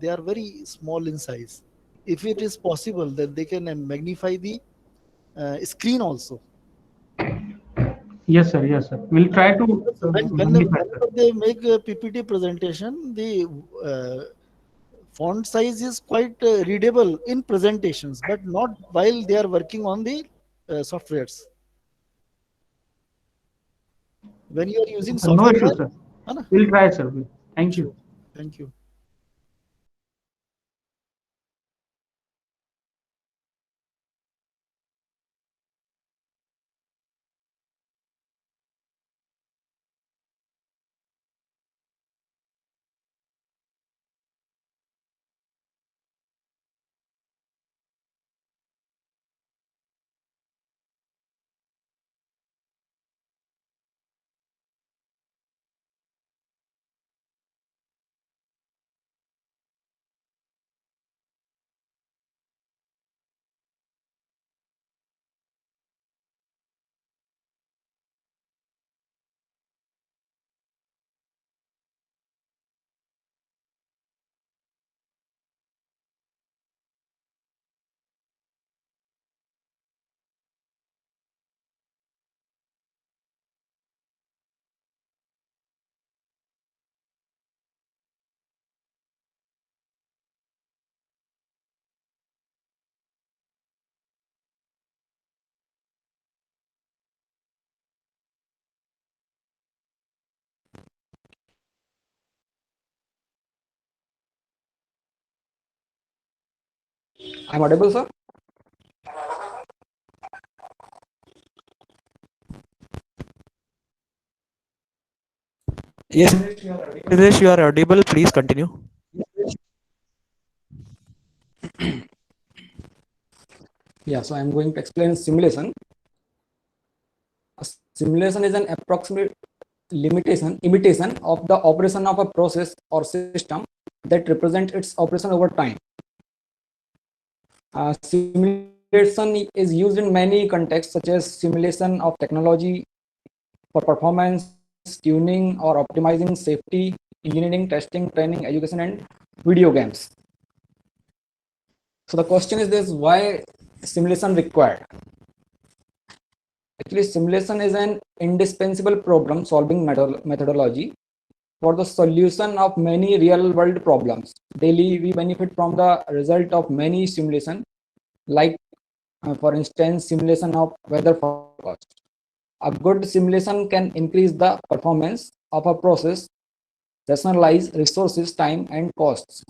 they are very small in size. If it is possible, then they can magnify the screen also. Yes, sir. Yes, sir. We'll Uh, try to because magnify, sir. whenever they make a PPT presentation, the font size is quite readable in presentations, but not while they are working on the softwares. When you are using No issue, software, sir. है ना? We'll try, sir. Thank you. Sure. Thank you. I'm audible, sir? Yes, Hitesh, you are audible. Please continue. Yeah, so I'm going to explain simulation. A simulation is an approximate imitation of the operation of a process or system that represents its operation over time. Simulation is used in many contexts, such as simulation of technology for performance, tuning, or optimizing safety, engineering, testing, training, education, and video games. So the question is this: why simulation required? Actually, simulation is an indispensable problem-solving methodology for the solution of many real-world problems. Daily, we benefit from the result of many simulations, like, for instance, simulation of weather forecast. A good simulation can increase the performance of a process, rationalize resources, time, and costs.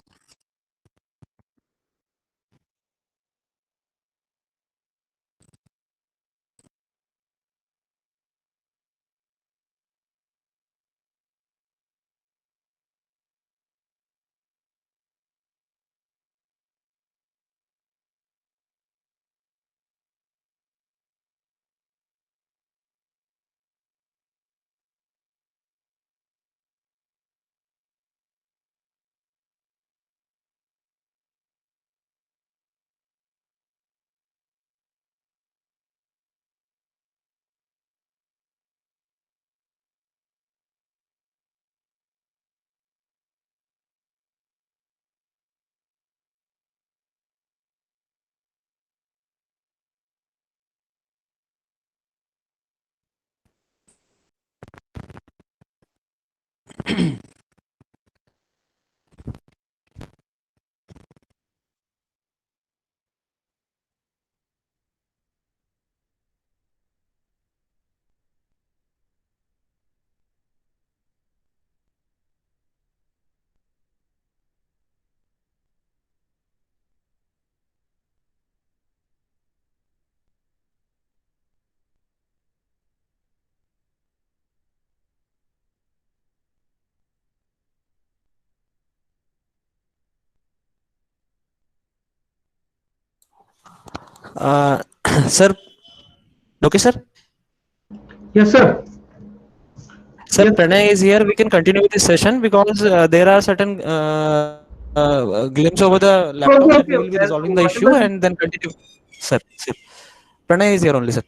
Uh, sir, okay, sir. Yes, sir. Sir, Yes. Pranay is here. We can continue with this session because there are certain glimpse over the laptop that we will Okay, be okay, resolving the okay. issue So and then whatever the continue. Sir, sir. Pranay is here only, sir.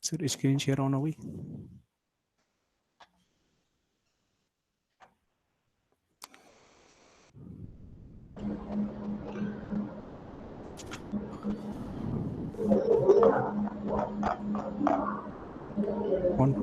Sir screen share on हो गई? On.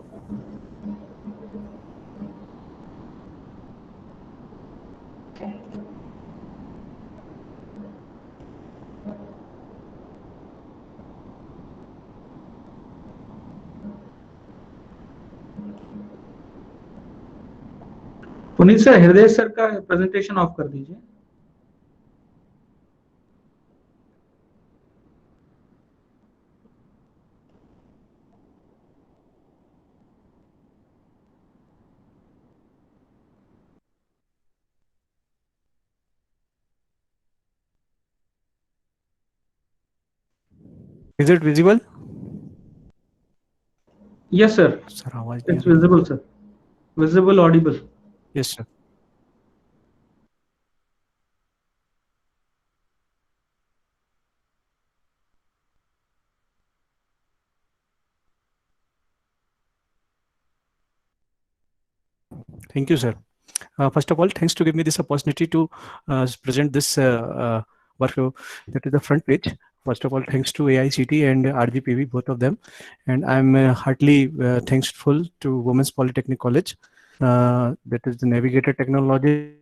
Puneet sir, हृदय sir का presentation of कर दीजिए। Is it visible? Yes, sir. Sir आवाज It's visible, sir. Visible, audible. Yes, sir. Thank you, sir. First of all, thanks to give me this opportunity to present this work. That is the front page. First of all, thanks to AICT and RGPV, both of them. And I'm heartily thankful to Women's Polytechnic College. That is the Navigator Technology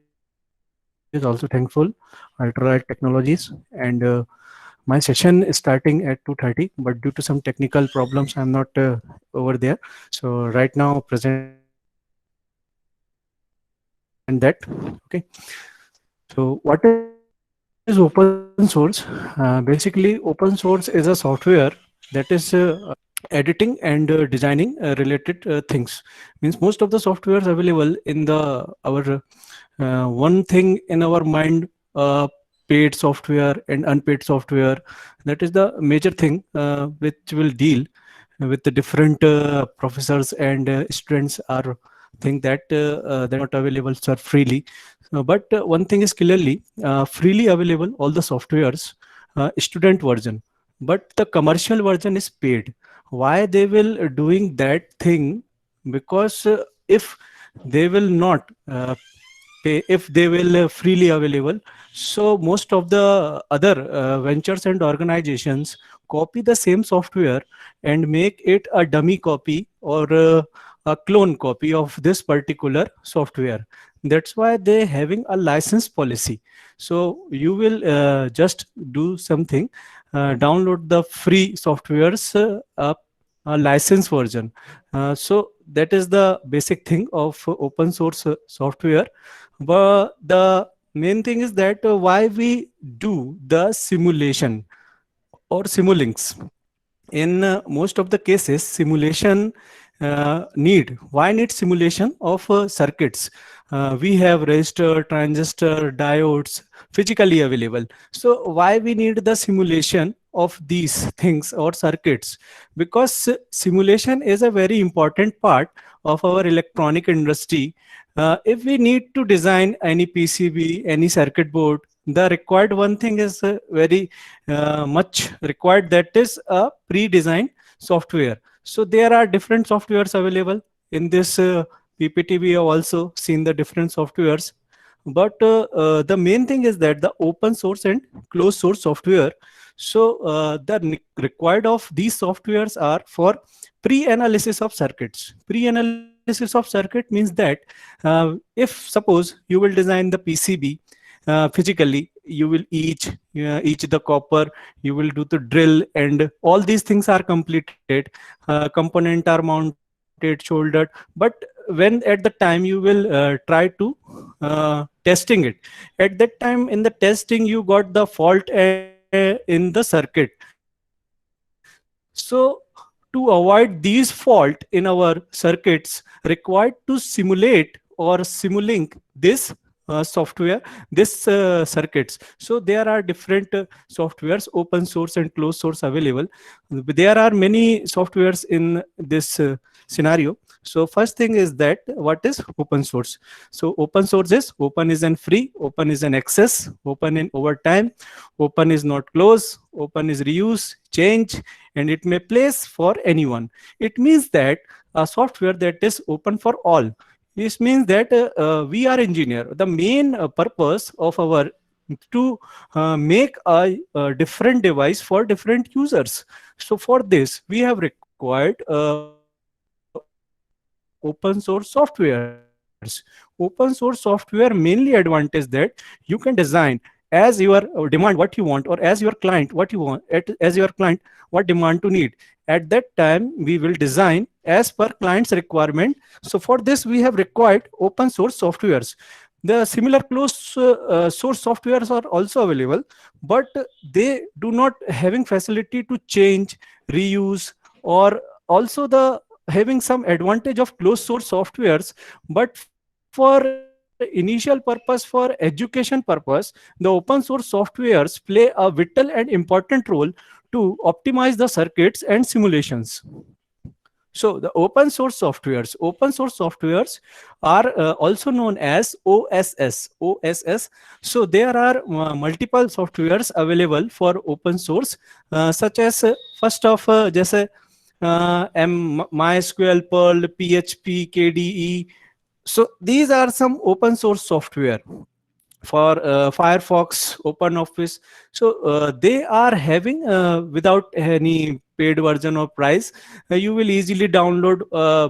is also thankful, Ultralight Technologies. And my session is starting at 2:30, but due to some technical problems, I'm not over there. So right now, present and that. Okay. So what is open source? Basically, open source is a software that is editing and designing related things. Means most of the softwares available in the our one thing in our mind, paid software and unpaid software. That is the major thing which will deal with the different professors and students are think that they're not available, sir, freely. But one thing is clearly freely available, all the softwares, student version, but the commercial version is paid. Why they will doing that thing? Because if they will not pay, if they will freely available, so most of the other ventures and organizations copy the same software and make it a dummy copy or a clone copy of this particular software. That's why they having a license policy. So you will just do something, download the free softwares, a license version. So that is the basic thing of open source software. But the main thing is that why we do the simulation or simulinks. In most of the cases, simulation why need simulation of circuits? We have resistor, transistor, diodes physically available. So why we need the simulation of these things or circuits? Because simulation is a very important part of our electronic industry. If we need to design any PCB, any circuit board, the required one thing is very much required, that is a pre-designed software. So there are different softwares available in this PPT. We have also seen the different softwares, but the main thing is that the open source and closed source software. So the required of these softwares are for pre-analysis of circuits. Pre-analysis of circuit means that if suppose you will design the PCB physically, you will each the copper, you will do the drill, and all these things are completed, component are mounted, shouldered. But when at the time you will try to testing it, at that time in the testing you got the fault in the circuit. So to avoid these fault in our circuits, required to simulate or simulink this software, this circuits. So there are different softwares, open source and closed source available. There are many softwares in this scenario. So first thing is that what is open source? So open source is open is an free, open is an access, open in over time, open is not close, open is reuse, change, and it may place for anyone. It means that a software that is open for all. This means that we are engineer. The main purpose of our to make a different device for different users. So for this, we have required open source softwares. Open source software mainly advantage that you can design as your demand what you want, or as your client what you want, as your client what demand to need. At that time, we will design as per client's requirement. So for this, we have required open source softwares. The similar closed source softwares are also available, but they do not having facility to change, reuse, or also the having some advantage of closed source softwares. But for initial purpose, for education purpose, the open source softwares play a vital and important role to optimize the circuits and simulations. So the open source softwares are also known as OSS. OSS. So there are multiple softwares available for open source, such as first of जैसे MySQL, Perl, PHP, KDE. So these are some open source software. For Firefox, OpenOffice. So they are having without any paid version or price. You will easily download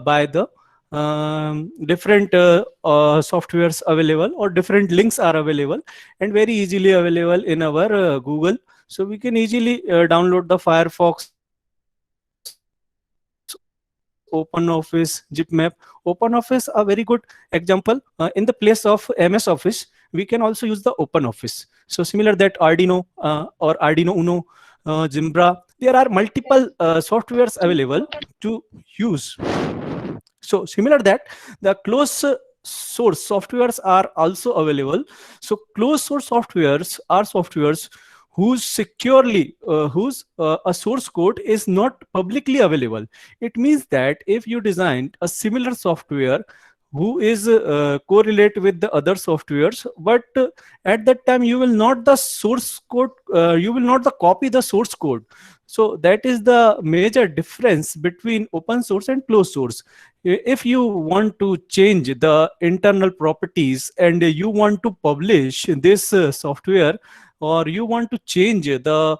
by the different softwares available, or different links are available and very easily available in our Google. So we can easily download the Firefox, OpenOffice, ZipMap. OpenOffice, a very good example. In the place of MS Office, we can also use the OpenOffice. So similar that Arduino or Arduino Uno, Zimbra, there are multiple softwares available to use. So similar that the closed source softwares are also available. So closed source softwares are softwares whose securely whose a source code is not publicly available. It means that if you designed a similar software who is correlate with the other softwares, but at that time you will not the source code, you will not the copy the source code. So that is the major difference between open source and closed source. If you want to change the internal properties and you want to publish this software, or you want to change the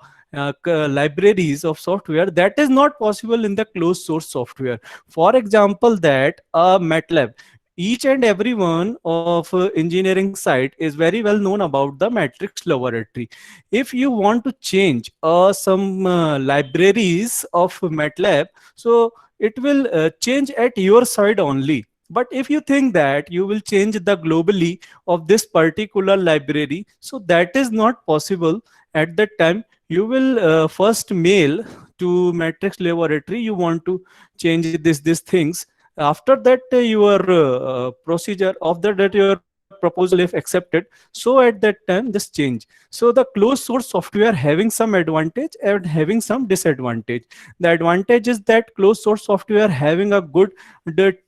libraries of software, that is not possible in the closed source software. For example, that MATLAB, each and every one of engineering site is very well known about the matrix laboratory. If you want to change some libraries of MATLAB, so it will change at your side only. But if you think that you will change the globally of this particular library, so that is not possible. At that time, you will first mail to matrix laboratory, you want to change these things. After that, your procedure, after that your proposal if accepted, so at that time this change. So the closed source software having some advantage and having some disadvantage. The advantage is that closed source software having a good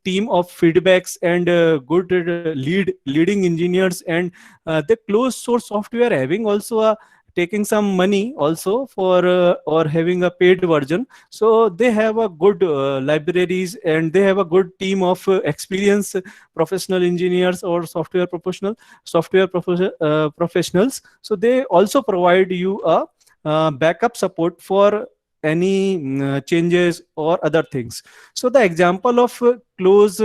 team of feedbacks and good leading engineers, and the closed source software having also a taking some money also for or having a paid version. So they have a good libraries, and they have a good team of experienced professional engineers or professionals. So they also provide you a backup support for any changes or other things. So the example of close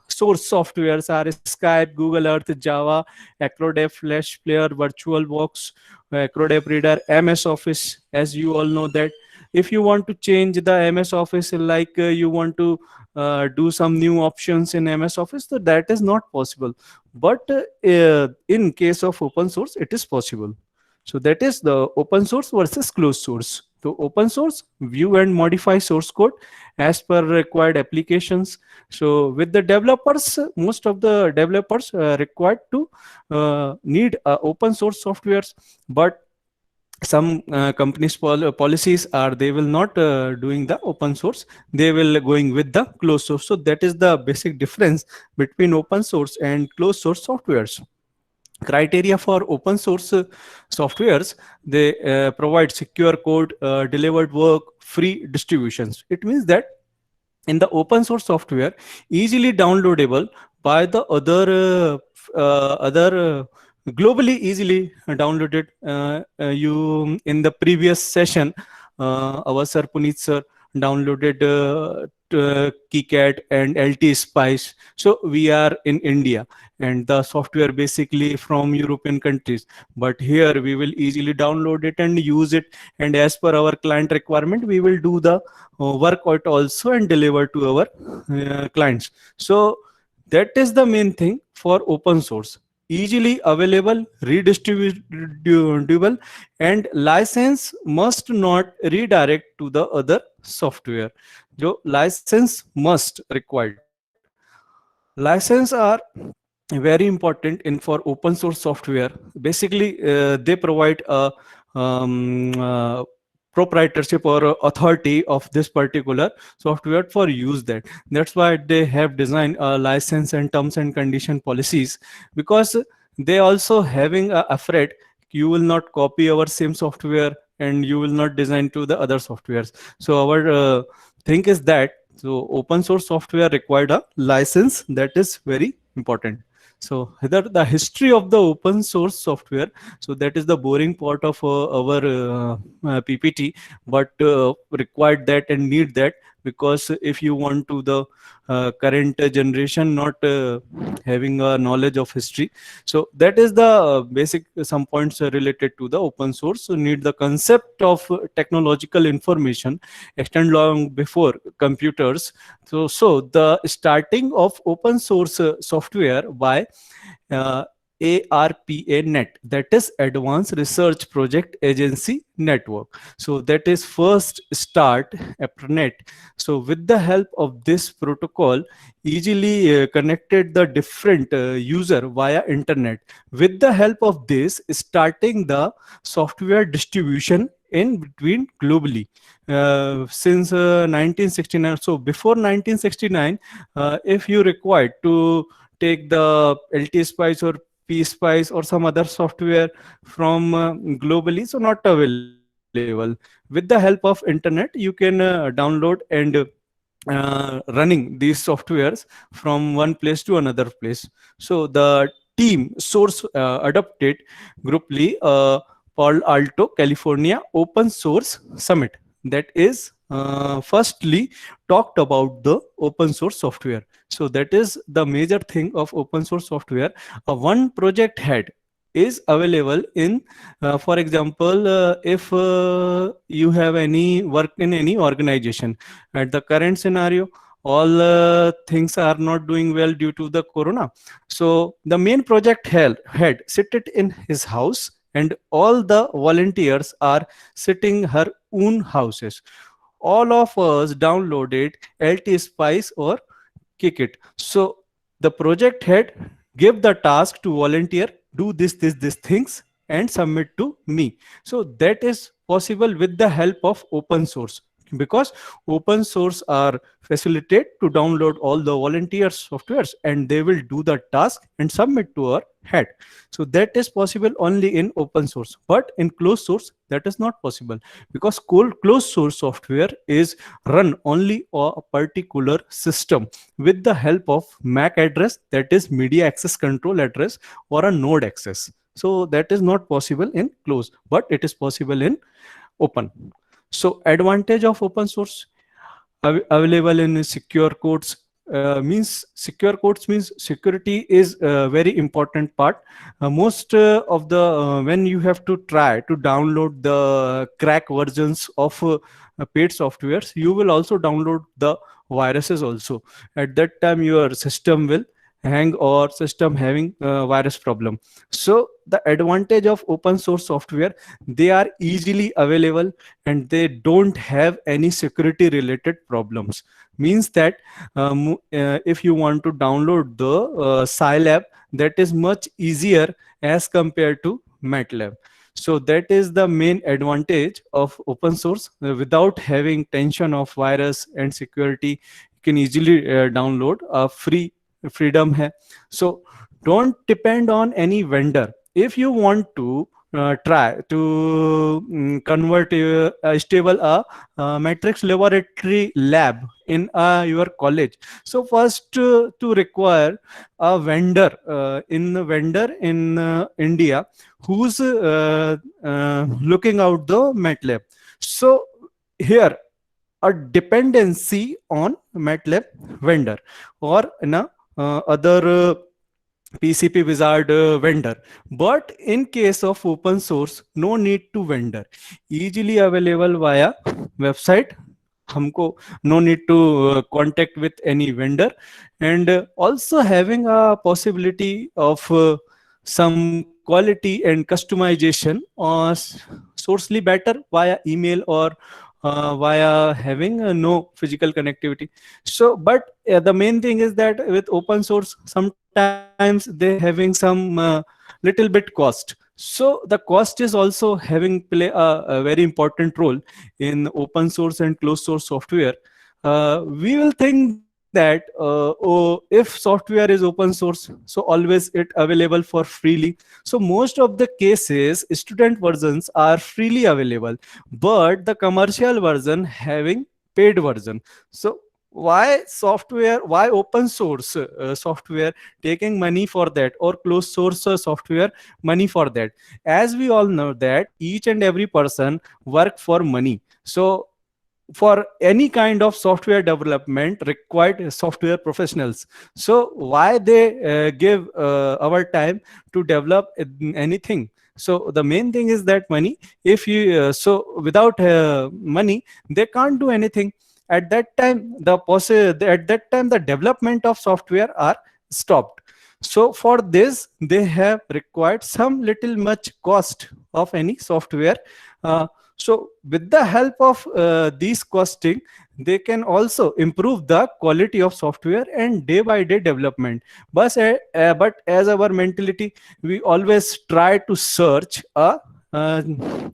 source softwares are Skype, Google Earth, Java, Acrodev, Flash Player, VirtualBox, Acrodev Reader, MS Office. As you all know that if you want to change the MS Office, like you want to do some new options in MS Office, so that is not possible. But in case of open source, it is possible. So that is the open source versus closed source. So open source, view and modify source code as per required applications. So with the developers, most of the developers required to need open source softwares. But some companies policies are they will not doing the open source, they will going with the closed source. So that is the basic difference between open source and closed source softwares. Criteria for open source softwares, they provide secure code, delivered work, free distributions. It means that in the open source software, easily downloadable by the other globally easily downloaded. You in the previous session, our sir Puneet sir downloaded KiCad and LT Spice. So we are in India and the software basically from European countries, but here we will easily download it and use it, and as per our client requirement we will do the work out also and deliver to our clients. So that is the main thing for open source: easily available, redistributable, and license must not redirect to the other software. जो license must required. License are very important in for open source software. Basically, they provide a proprietorship or authority of this particular software for use that. That's why they have designed a license and terms and condition policies, because they also having a afraid you will not copy our same software and you will not design to the other softwares. So our thing is that so open source software required a license, that is very important. So the history of the open source software, so that is the boring part of our PPT, but required that and need that, because if you want to the current generation not having a knowledge of history, so that is the basic some points related to the open source. So need the concept of technological information extend long before computers. So the starting of open source software by ARPANET, that is Advanced Research Project Agency Network. So that is first start ARPANET. So with the help of this protocol, easily connected the different user via internet. With the help of this, starting the software distribution in between globally since 1969. So before 1969, if you required to take the LT Spice or PSpice or some other software from globally, so not available. With the help of internet, you can download and running these softwares from one place to another place. So the team source adopted grouply Palo Alto, California Open Source Summit. That is firstly talked about the open source software. So that is the major thing of open source software. One project head is available in, for example, if you have any work in any organization. At the current scenario, all things are not doing well due to the corona. So the main project head seated in his house, and all the volunteers are sitting her own houses. All of us downloaded LT Spice or KiCad. So the project head give the task to volunteer, do this things and submit to me. So that is possible with the help of open source, because open source are facilitated to download all the volunteers softwares and they will do the task and submit to our head. So that is possible only in open source, but in closed source that is not possible, because closed source software is run only on a particular system with the help of MAC address, that is media access control address, or a node access. So that is not possible in closed, but it is possible in open. So advantage of open source available in secure codes, means secure codes means security is a very important part. Most of the when you have to try to download the crack versions of paid softwares, you will also download the viruses also. At that time your system will hang or system having virus problem. So the advantage of open source software, they are easily available and they don't have any security related problems. Means that if you want to download the Scilab, that is much easier as compared to MATLAB. So that is the main advantage of open source. Without having tension of virus and security, you can easily download a freedom hai. So don't depend on any vendor. If you want to try to convert a stable matrix laboratory lab in your college, so first to require a vendor in India who's looking out the MATLAB. So here a dependency on MATLAB vendor or other PCP wizard vendor. But in case of open source, no need to vendor, easily available via website. हमको no need to contact with any vendor, and also having a possibility of some quality and customization sourcely better via email or via having no physical connectivity. So but the main thing is that with open source sometimes they having some little bit cost. So the cost is also having play a very important role in open source and closed source software. We will think that if software is open source, so always it available for freely. So most of the cases student versions are freely available, but the commercial version having paid version. So why open source software taking money for that, or closed source software money for that? As we all know that each and every person work for money. So for any kind of software development required software professionals. So why they give our time to develop anything? So the main thing is that money. If you so without money they can't do anything. At that time the development of software are stopped. So for this they have required some little much cost of any software. So with the help of these costing, they can also improve the quality of software and day by day development. But as our mentality, we always try to search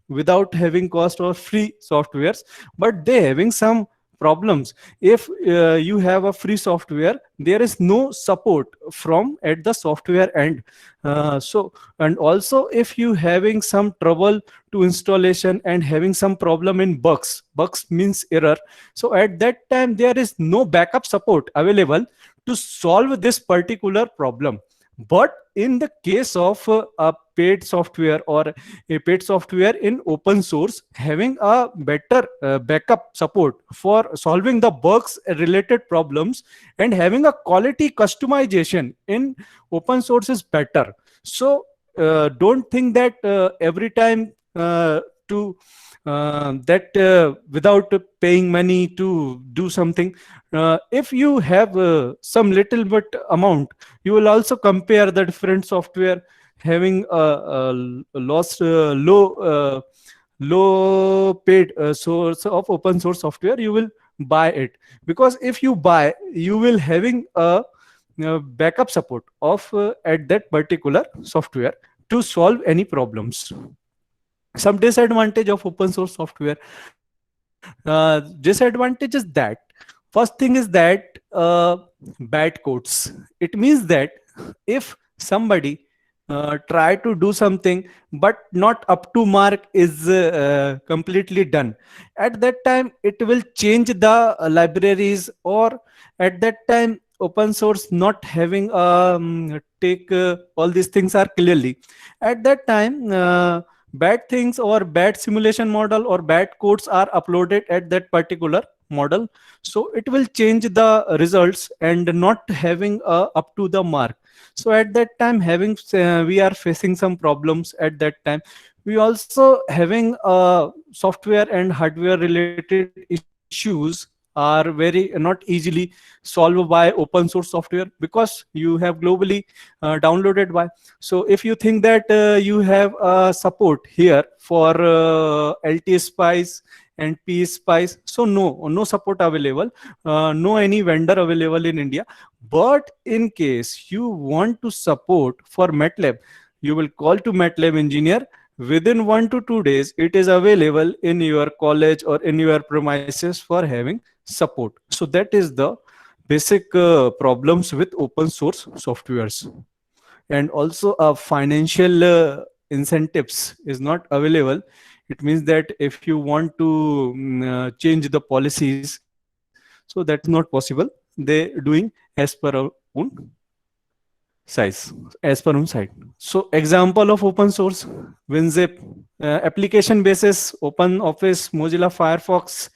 without having cost or free softwares, but they having some problems. If you have a free software, there is no support from at the software end. So and also if you having some trouble to installation and having some problem in bugs means error, so at that time there is no backup support available to solve this particular problem. But in the case of a paid software or a paid software in open source, having a better backup support for solving the bugs related problems and having a quality customization in open source is better. So don't think that every time without paying money to do something. If you have some little bit amount, you will also compare the different software having low paid source of open source software. You will buy it, because if you buy, you will having a backup support of at that particular software to solve any problems. Some disadvantage of open source software. Disadvantage is that first thing is that bad codes. It means that if somebody try to do something but not up to mark is completely done, at that time it will change the libraries, or at that time open source not having take all these things are clearly. At that time bad things or bad simulation model or bad codes are uploaded at that particular model, so it will change the results and not having up to the mark. So at that time having we are facing some problems. At that time we also having software and hardware related issues are very not easily solved by open source software, because you have globally downloaded by. So if you think that you have support here for LT Spice and PSpice, so no support available, no any vendor available in India. But in case you want to support for MATLAB, you will call to MATLAB engineer within 1 to 2 days, it is available in your college or in your premises for having support. So that is the basic problems with open source softwares. And also financial incentives is not available. It means that if you want to change the policies, so that's not possible. They doing as per our own size, as per own site. So example of open source: WinZip, application basis, Open Office, Mozilla Firefox,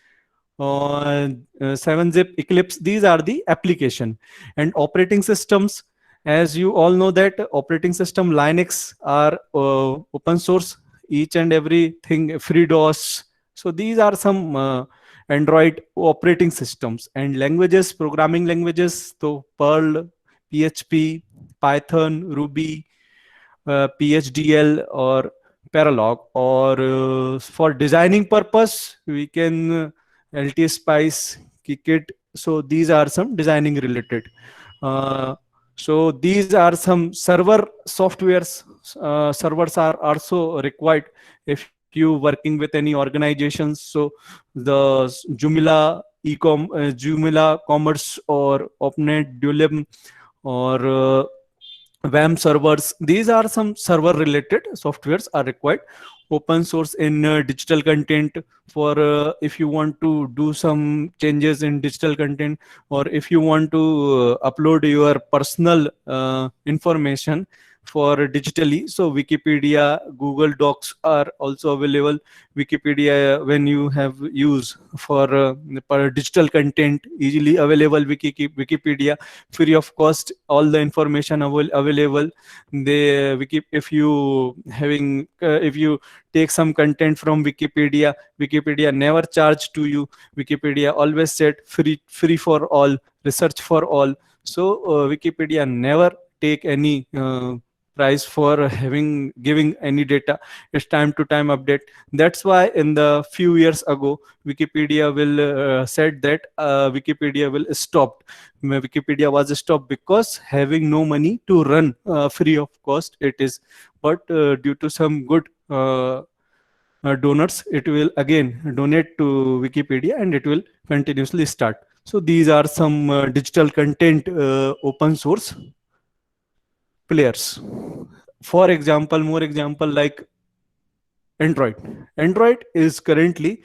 or 7-zip, Eclipse. These are the application. And operating systems, as you all know that operating system Linux are open source, each and everything FreeDOS. So these are some Android operating systems. And languages, programming languages, so Perl, PHP, Python, Ruby, PHDL, or Paralog. Or for designing purpose, we can LT Spice, Kikit. So these are some designing related. So these are some server softwares. Servers are also required if you working with any organizations. So the Joomla Commerce, or OpenNet, Dulim, or WAM servers. These are some server related softwares are required. Open source in digital content, for if you want to do some changes in digital content, or if you want to upload your personal information for digitally. So Wikipedia, Google Docs are also available. Wikipedia, when you have use for digital content, easily available. Wikipedia, free of cost, all the information available. If you having if you take some content from Wikipedia never charge to you. Wikipedia always said free for all, research for all. So Wikipedia never take any price for giving any data. It's time to time update. That's why in the few years ago, Wikipedia will said that Wikipedia will stop. Wikipedia was stopped because having no money to run free of cost it is. But due to some good donors, it will again donate to Wikipedia and it will continuously start. So these are some digital content open source players. For example, more example like Android. Android is currently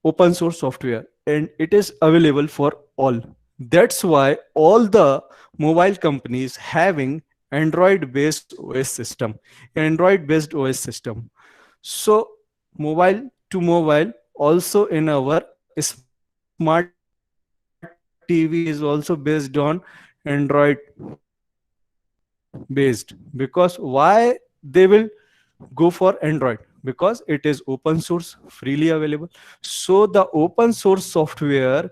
open source software and it is available for all. That's why all the mobile companies having Android based OS system. So mobile to mobile, also in our smart TV is also based on Android based. Because why they will go for Android? Because it is open source, freely available. So the open source software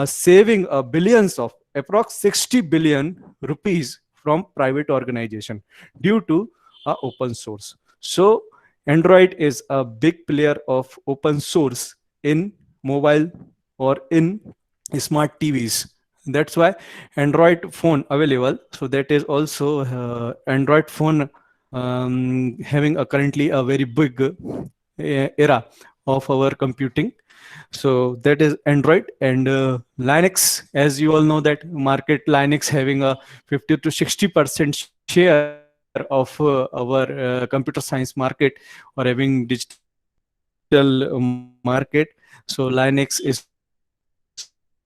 saving billions of approx 60 billion rupees from private organization due to open source. So Android is a big player of open source in mobile or in smart TVs. That's why Android phone available. So that is also Android phone having currently a very big era of our computing. So that is Android. And Linux, as you all know that market Linux having a 50 to 60% share of our computer science market, or having digital market. So Linux is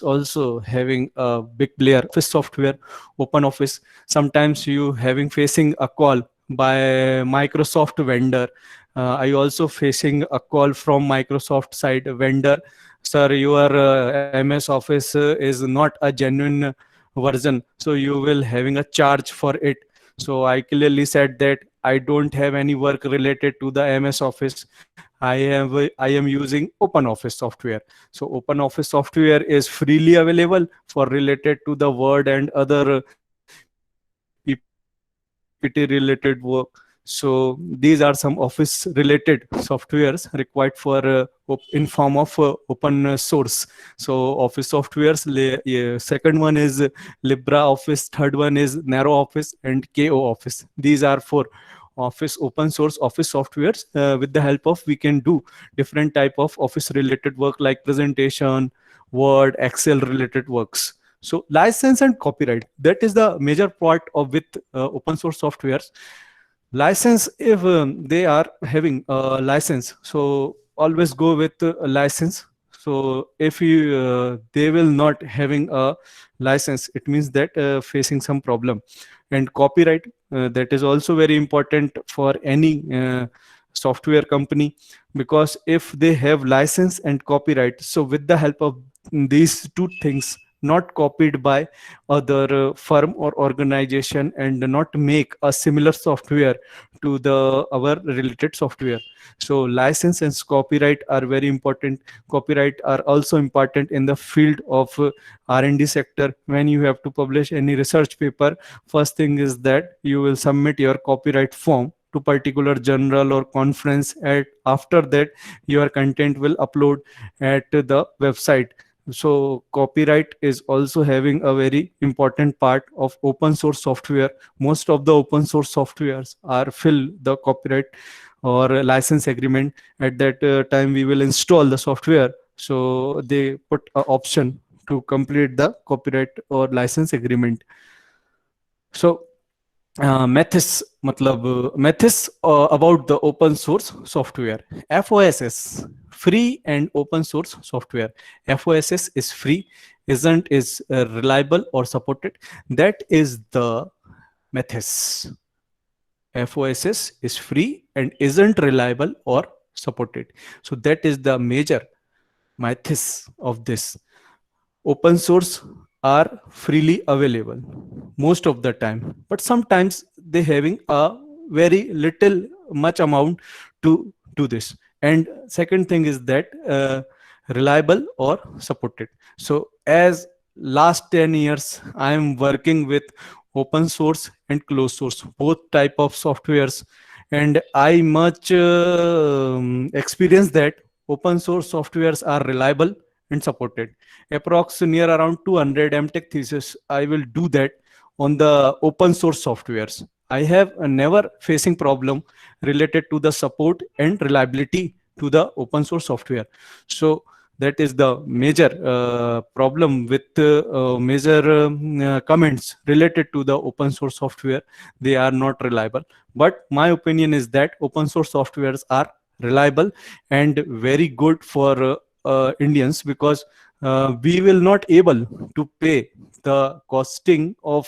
also having a big player. Office software, Open Office. Sometimes you having facing a call by Microsoft vendor. I also facing a call from Microsoft side vendor. Sir, your MS Office is not a genuine version, so you will having a charge for it. So I clearly said that I don't have any work related to the MS Office. I am using Open Office software. So Open Office software is freely available for related to the Word and other PPT related work. So these are some Office related softwares required for in form of open source. So Office softwares, second one is LibreOffice, third one is NarrowOffice, and KO Office. These are for office open source office softwares. With the help of we can do different type of office related work like presentation, Word, Excel related works. So license and copyright, that is the major part of with open source softwares. License, if they are having a license, so always go with a license. So if you they will not having a license, it means that facing some problem. And copyright, that is also very important for any software company, because if they have license and copyright, so with the help of these two things, not copied by other firm or organization, and not make a similar software to the our related software. So license and copyright are very important. Copyright are also important in the field of R&D sector. When you have to publish any research paper, first thing is that you will submit your copyright form to particular journal or conference, and after that your content will upload at the website. So copyright is also having a very important part of open source software. Most of the open source softwares are fill the copyright or a license agreement. At that time we will install the software, so they put an option to complete the copyright or license agreement. So methods, methods about the open source software. FOSS, free and open source software. FOSS is free, isn't is reliable or supported. That is the methods. FOSS is free and isn't reliable or supported. So that is the major myths of this. Open source are freely available most of the time, but sometimes they having a very little much amount to do this. And second thing is that reliable or supported. So as last 10 years I am working with open source and closed source, both type of softwares, and I much experience that open source softwares are reliable and supported. Approx near around 200 MTech thesis I will do that on the open source softwares. I have never facing problem related to the support and reliability to the open source software. So that is the major problem with major comments related to the open source software. They are not reliable, but my opinion is that open source softwares are reliable and very good for Indians, because we will not able to pay the costing of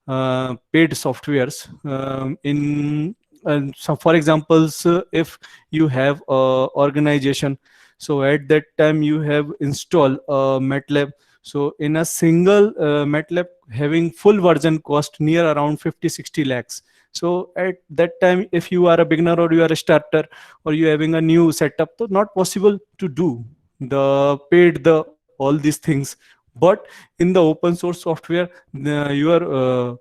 paid softwares in so for examples, if you have a organization, so at that time you have installed MATLAB. So in a single MATLAB having full version cost near around 50-60 lakhs. So at that time, if you are a beginner or you are a starter or you having a new setup, so not possible to do the paid the all these things. But in the open source software, your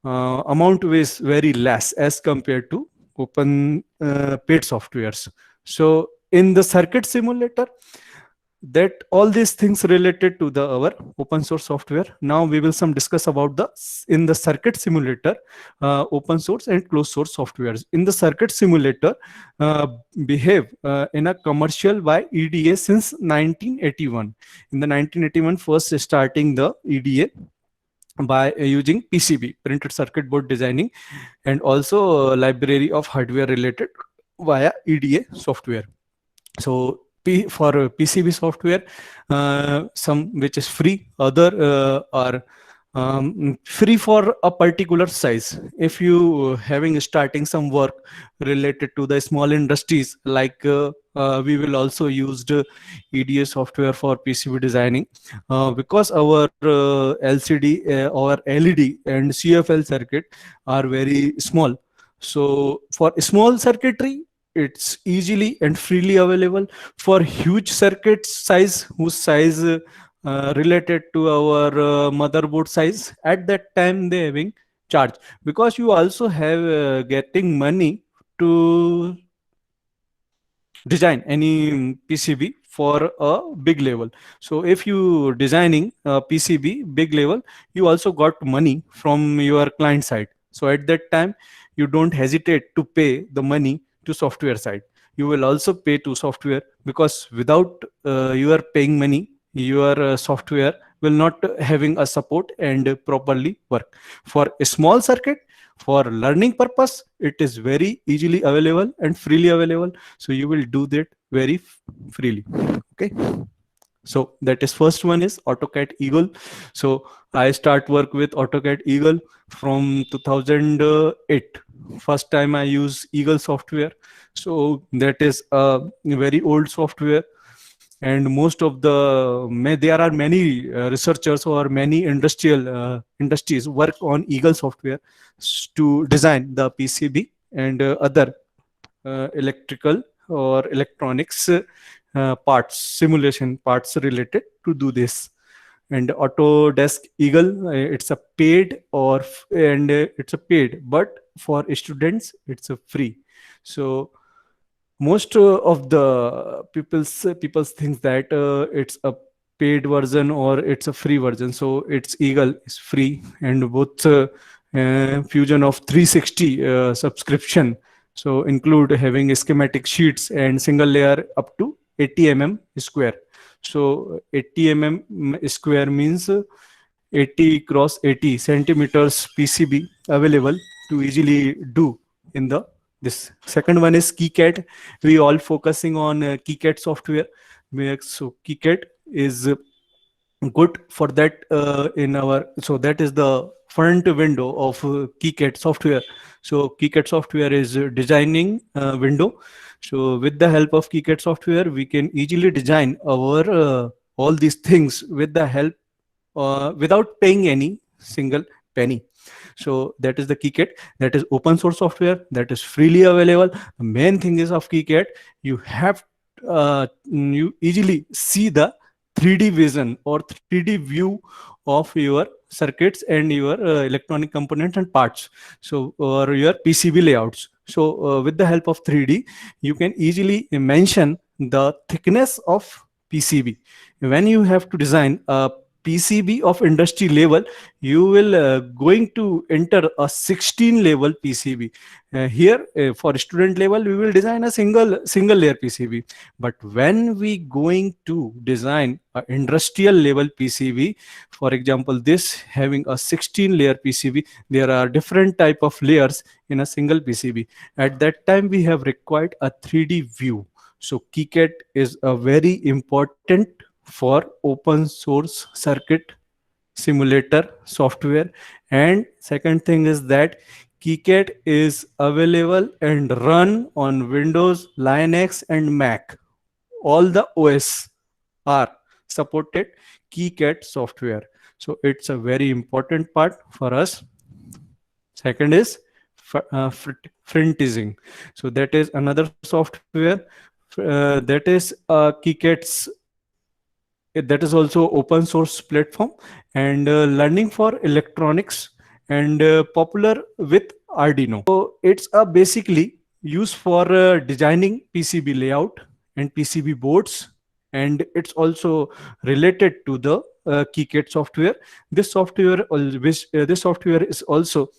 amount is very less as compared to open paid softwares. So in the circuit simulator, that all these things related to the our open source software. Now we will some discuss about the in the circuit simulator open source and closed source softwares. In the circuit simulator behave in a commercial by EDA since 1981. In the 1981 first starting the EDA by using PCB, printed circuit board designing, and also library of hardware related via EDA software. So for PCB software, some which is free, other are free for a particular size. If you having starting some work related to the small industries, like we will also use the EDA software for PCB designing, because our LCD or LED and CFL circuit are very small. So for small circuitry, it's easily and freely available. For huge circuit size, whose size related to our motherboard size, at that time they having charge, because you also have getting money to design any PCB for a big level. So if you designing a PCB big level, you also got money from your client side. So at that time, you don't hesitate to pay the money to software side. You will also pay to software, because without you are paying money, your software will not having a support and properly work. For a small circuit, for learning purpose, it is very easily available and freely available. So you will do that very freely. Okay. So that is first one is AutoCAD Eagle. So I start work with AutoCAD Eagle from 2008. First time I use Eagle software. So that is a very old software, and most of there are many researchers or many industries work on Eagle software to design the PCB and other electrical or electronics parts, simulation parts related to do this. And Autodesk Eagle, it's a paid it's a paid, but for students it's a free. So most of the people think that it's a paid version or it's a free version. So it's Eagle is free, and both Fusion of 360 subscription, so include having schematic sheets and single layer up to 80 square. So 80 square means 80 cross 80 centimeters PCB available to easily do in the this. Second one is KiCad. We all focusing on KiCad software. So KiCad is good for that in our, so that is the front window of KiCad software. So KiCad software is designing window. So with the help of KiCad software, we can easily design our all these things with the help without paying any single penny. So that is the KiCad. That is open source software that is freely available. The main thing is of KiCad, you have you easily see the 3D vision or 3D view of your circuits and your electronic components and parts, so or your PCB layouts. So with the help of 3D, you can easily mention the thickness of PCB. When you have to design a PCB of industry level, you will going to enter a 16 level PCB. Here for student level, we will design a single layer PCB. But when we going to design a industrial level PCB, for example, this having a 16 layer PCB, there are different type of layers in a single PCB. At that time, we have required a 3D view. So KiCad is a very important for open source circuit simulator software. And second thing is that KiCad is available and run on Windows, Linux, and Mac. All the OS are supported KiCad software. So it's a very important part for us. Second is Frentising. So that is another software that is KiCad's. That is also open source platform and learning for electronics and popular with Arduino. So it's basically used for designing PCB layout and PCB boards, and it's also related to the KiCad software. This software is also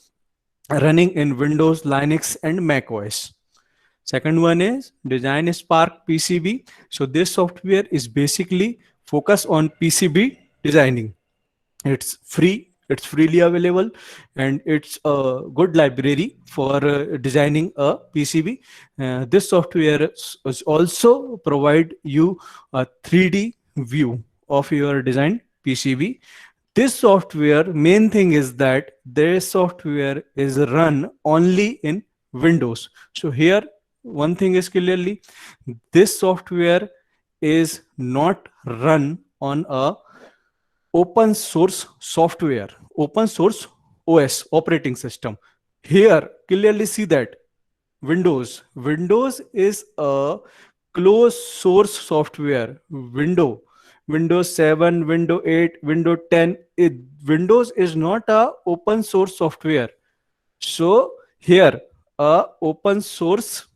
running in Windows, Linux, and Mac OS. Second one is Design Spark PCB. So this software is basically focus on PCB designing. It's free, it's freely available, and it's a good library for designing a PCB. This software is also provide you a 3D view of your design PCB. This software, main thing is that this software is run only in Windows. So here one thing is clearly, this software is not run on a open source software, open source OS operating system. Here clearly see that Windows is a closed source software. Windows 7, Windows 8, Windows 10. Windows is not a open source software. So here a open source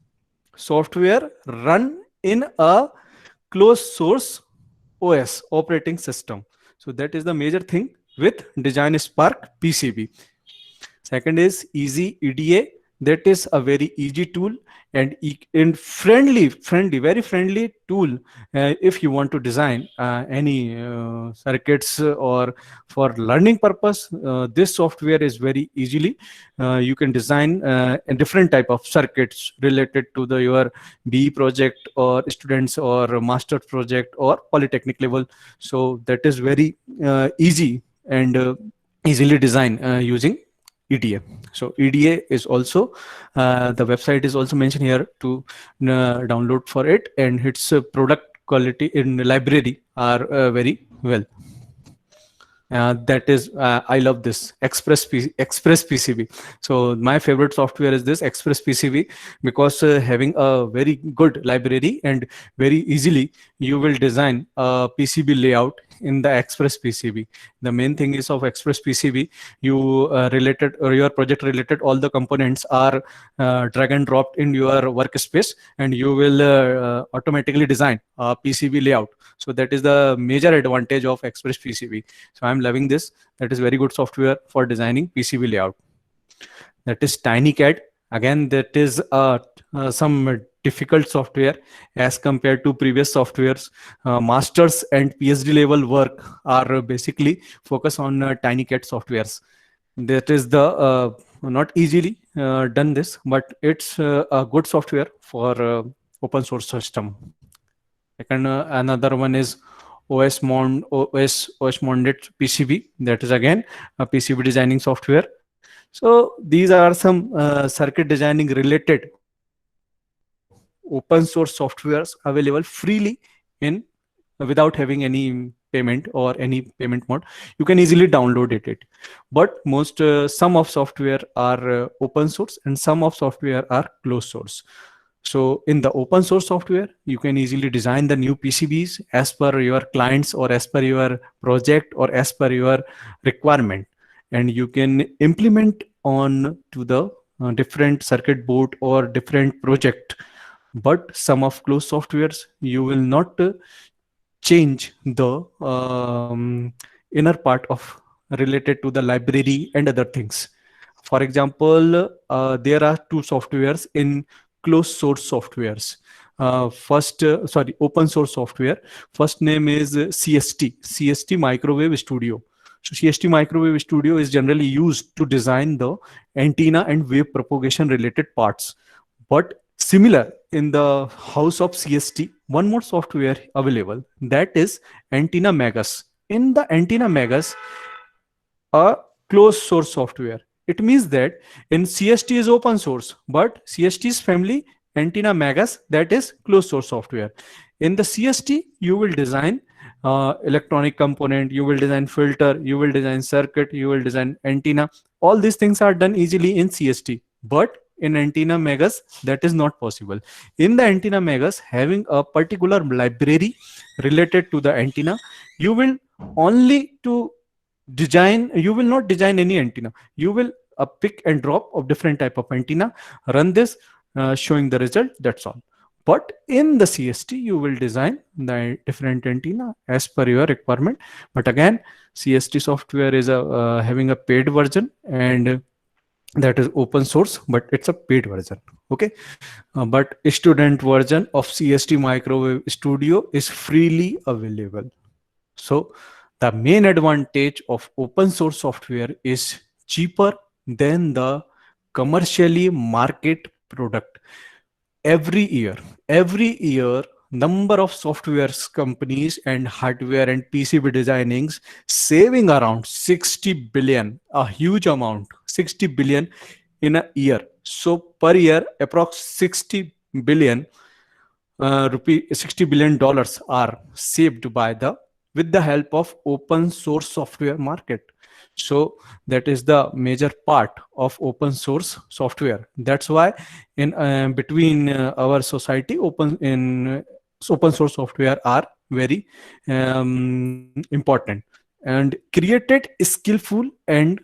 software run in a closed source OS operating system. So that is the major thing with Design Spark PCB. Second is Easy EDA. That is a very easy tool and friendly, very friendly tool if you want to design any circuits or for learning purpose. This software is very easily you can design a different type of circuits related to your BE project or students or master project or polytechnic level. So that is very easy and easily designed using EDA. So EDA is also the website is also mentioned here to download for it, and its product quality in library are very well. That is I love this Express PCB. So my favorite software is this Express PCB, because having a very good library and very easily you will design a PCB layout in the Express PCB. The main thing is of Express PCB, you related or your project related all the components are drag and dropped in your workspace, and you will automatically design a PCB layout. So that is the major advantage of Express PCB. So I'm loving this. That is very good software for designing PCB layout. That is TinyCAD. Again, that is some difficult software as compared to previous softwares. Masters and PhD level work are basically focus on TinyCAD softwares. That is the not easily done this, but it's a good software for open source system. Second, another one is OSMondet PCB. That is again a PCB designing software. So these are some circuit designing related open source softwares available freely in without having any payment or any payment mode. You can easily download it. But most some of software are open source and some of software are closed source. So in the open source software, you can easily design the new PCBs as per your clients or as per your project or as per your requirement. And you can implement on to the different circuit board or different project. But some of closed softwares, you will not change the inner part of related to the library and other things. For example, there are two softwares in closed source softwares. Open source software. First name is CST Microwave Studio. So CST Microwave Studio is generally used to design the antenna and wave propagation related parts. But similar in the house of CST, one more software available, that is Antenna Magus. In the Antenna Magus, a closed source software. It means that in CST is open source, but CST's family Antenna Magus, that is closed source software. In the CST, you will design electronic component, you will design filter, you will design circuit, you will design antenna. All these things are done easily in CST, but in Antenna Magus, that is not possible. In the Antenna Magus, having a particular library related to the antenna, you will only to design, you will not design any antenna. You will pick and drop of different type of antenna, run this, showing the result, that's all. But in the CST, you will design the different antenna as per your requirement. But again, CST software is having a paid version, and that is open source, but it's a paid version. Okay, but a student version of CST Microwave Studio is freely available. So the main advantage of open source software is cheaper than the commercially market product. Every year, number of software companies and hardware and PCB designings saving around 60 billion, a huge amount, 60 billion in a year. So per year, approx 60 billion $60 billion are saved by with the help of open source software market. So that is the major part of open source software. That's why in between our society, open source software are very important, and created skillful and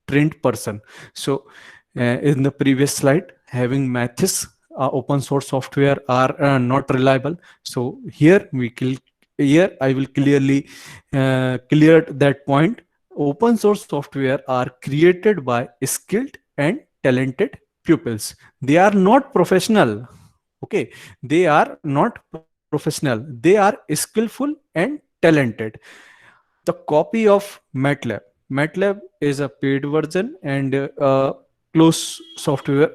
trained person. So in the previous slide, having Mathis open source software are not reliable. So here I will clearly clear that point. open source software are created by skilled and talented pupils. They are not professional. Okay, they are not professional. They are skillful and talented. The copy of MATLAB. MATLAB is a paid version and closed software,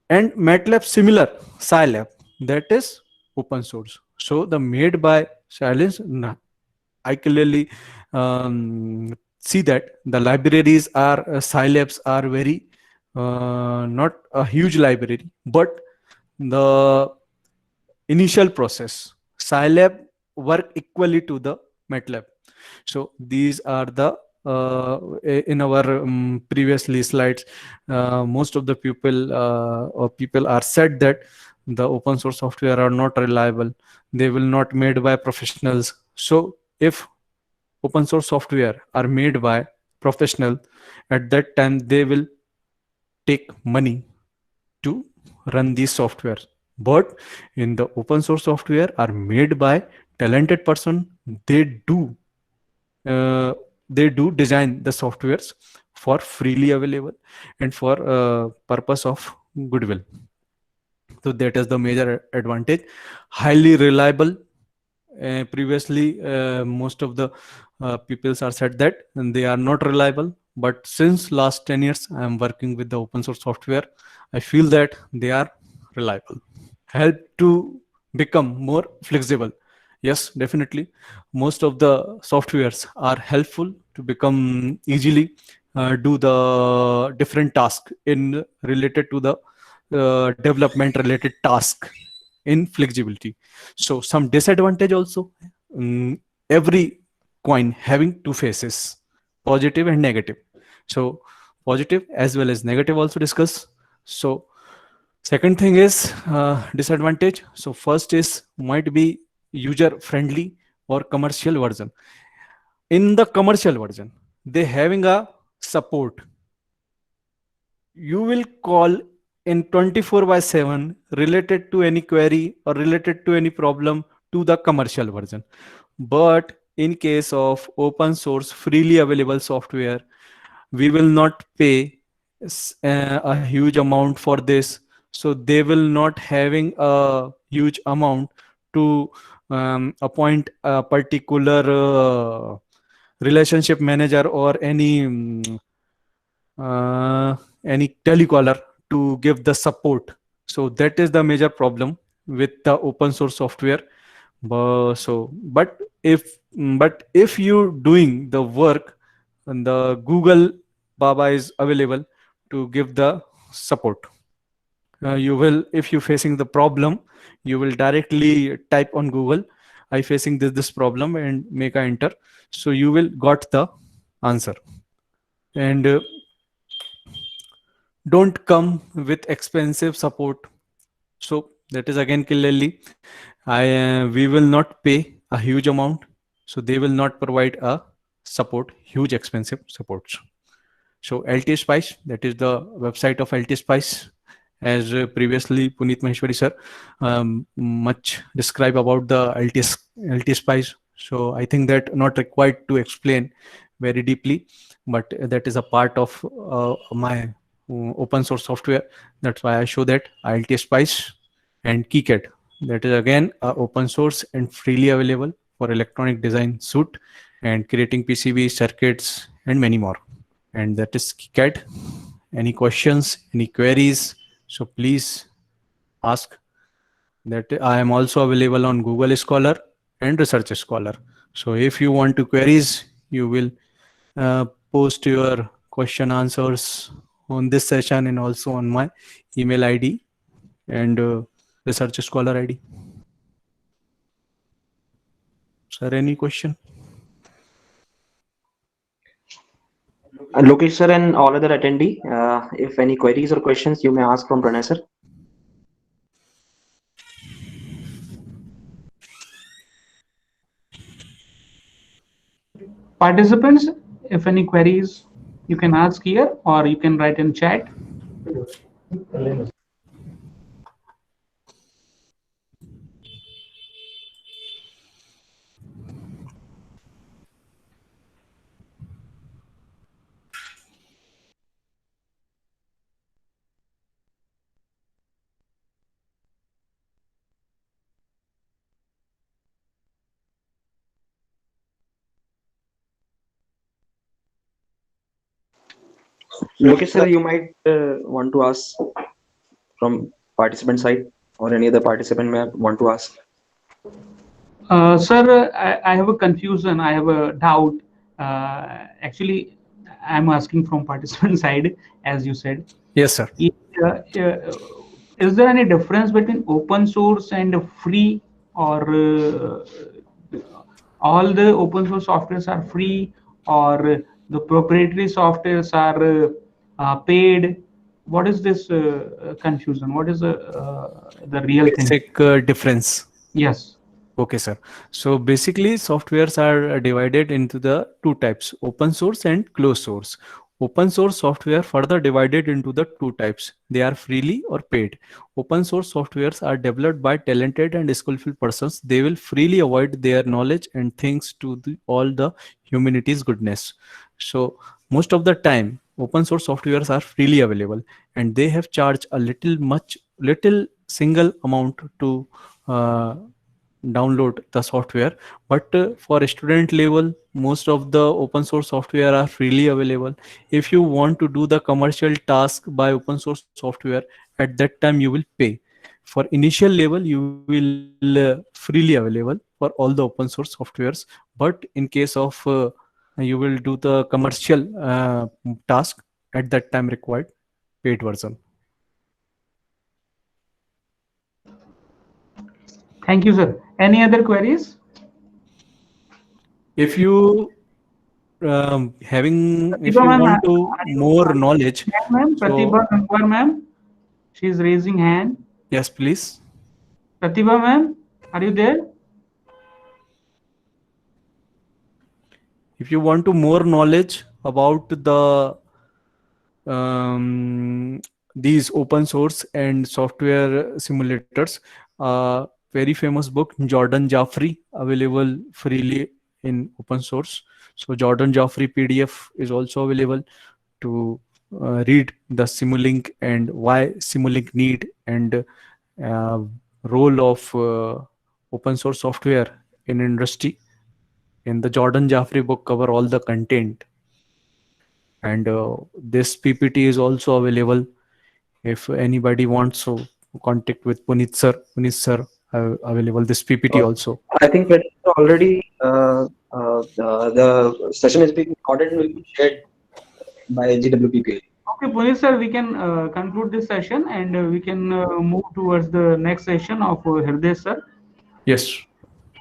and MATLAB similar Scilab, that is open source. So the made by Silence, I clearly see that the libraries are Scilabs are very not a huge library, but the initial process Scilab work equally to the MATLAB. So these are the in our previously slides, most of the people are said that the open source software are not reliable. They will not made by professionals. So if open source software are made by professional, at that time they will take money to run these software. But in the open source software are made by talented person. They do uh, they do design the softwares for freely available and for purpose of goodwill. So that is the major advantage. Highly reliable. Previously most of the peoples are said that they are not reliable, but since last 10 years I am working with the open source software, I feel that they are reliable. Help to become more flexible. Yes, definitely. Most of the softwares are helpful to become easily do the different task in related to the development related task in flexibility. So some disadvantage also. Every coin having two faces, positive and negative. So positive as well as negative also discuss. So second thing is disadvantage. So first is might be user friendly or commercial version. In the commercial version, they having a support. You will call in 24 by 7 related to any query or related to any problem to the commercial version. But in case of open source freely available software, we will not pay a huge amount for this. So they will not having a huge amount to appoint a particular relationship manager or any telecaller to give the support. So that is the major problem with the open source software. But if you doing the work, and the Google Baba is available to give the support. You will, if you facing the problem, you will directly type on Google, I facing this problem, and make a enter. So you will got the answer. And don't come with expensive support. So that is again clearly, we will not pay a huge amount. So they will not provide a support, huge expensive supports. So LT Spice, that is the website of LT Spice, as previously Puneet Maheshwari sir much describe about the LT Spice. So I think that not required to explain very deeply, but that is a part of my open source software. That's why I show that LT Spice. And KiCad, that is again open source and freely available for electronic design suite and creating PCB circuits and many more. And that is KiCad. Any questions, any queries? So please ask. That I am also available on Google Scholar and Research Scholar. So if you want to queries, you will post your question answers on this session and also on my email ID and Research Scholar ID. Sir, any question? Lokesh sir and all other attendee, if any queries or questions you may ask from Pranay sir. Participants, if any queries, you can ask here or you can write in chat. Lokesh sir, you might want to ask from participant side, or any other participant may want to ask. Sir, I have a confusion. I have a doubt. Actually, I'm asking from participant side, as you said. Yes, sir. Is there any difference between open source and free, or all the open source softwares are free, or the proprietary softwares are paid? What is this confusion? What is the real thing? Basic difference. Yes. Okay, sir. So basically, softwares are divided into the two types, open source and closed source. Open source software further divided into the two types. They are freely or paid. Open source softwares are developed by talented and skillful persons. They will freely avoid their knowledge and thanks to all the humanity's goodness. So most of the time, open source softwares are freely available, and they have charged a little single amount to download the software. But for a student level, most of the open source software are freely available. If you want to do the commercial task by open source software, at that time you will pay. For initial level, you will freely available for all the open source softwares. But in case of you will do the commercial task, at that time required paid version. Thank you, sir. Any other queries? If you if you Pratibha ma'am, want to are you more knowledge, ma'am? so Pratibha Gangwar ma'am, she's raising hand. yes, please. Pratibha ma'am, are you there? If you want to more knowledge about the um, these open source and software simulators, very famous book Jordan Jaffrey, available freely in open source. So Jordan Jaffrey PDF is also available to read the Simulink and why Simulink need, and role of open source software in industry. In the Jordan Jaffrey book cover all the content, and this PPT is also available. If anybody wants to contact with Puneet sir, available this PPT also. I think that already the session is being recorded and will be shared by GWPPA. Okay, Puneet sir, we can conclude this session, and we can move towards the next session of Hriday sir. Yes,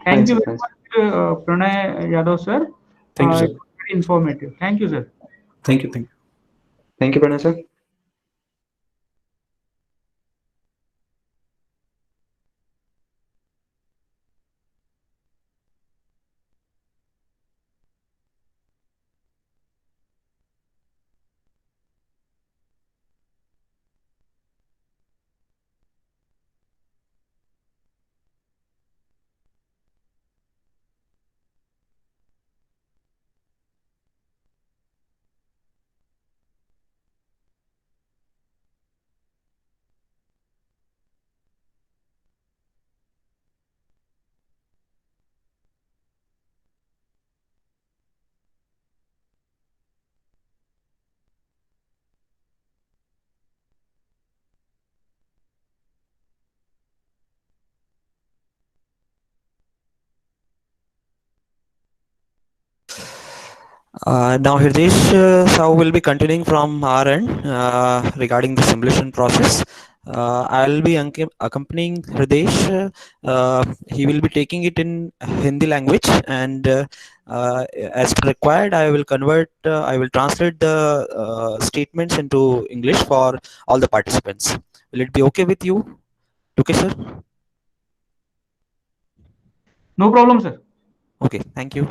Thank Thanks, you sir. very Thanks. much, Pranay Yadav sir. thank you, It sir. was very informative. Thank you, sir. Thank you. Thank you, Pranay sir. Now, Hridesh Sahu will be continuing from our end regarding the simulation process. I'll be accompanying Hridesh. He will be taking it in Hindi language, and as required, I will I will translate the statements into English for all the participants. Will it be okay with you, Lokesh sir? No problem, sir. Okay, thank you.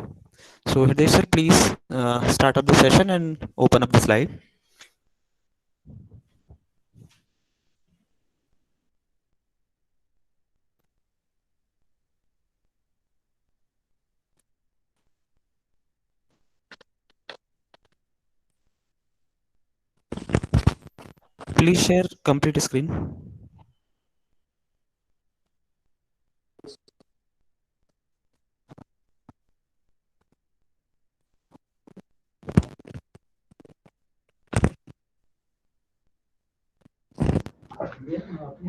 So, Hridesh sir, please start up the session and open up the slide. Please share complete screen.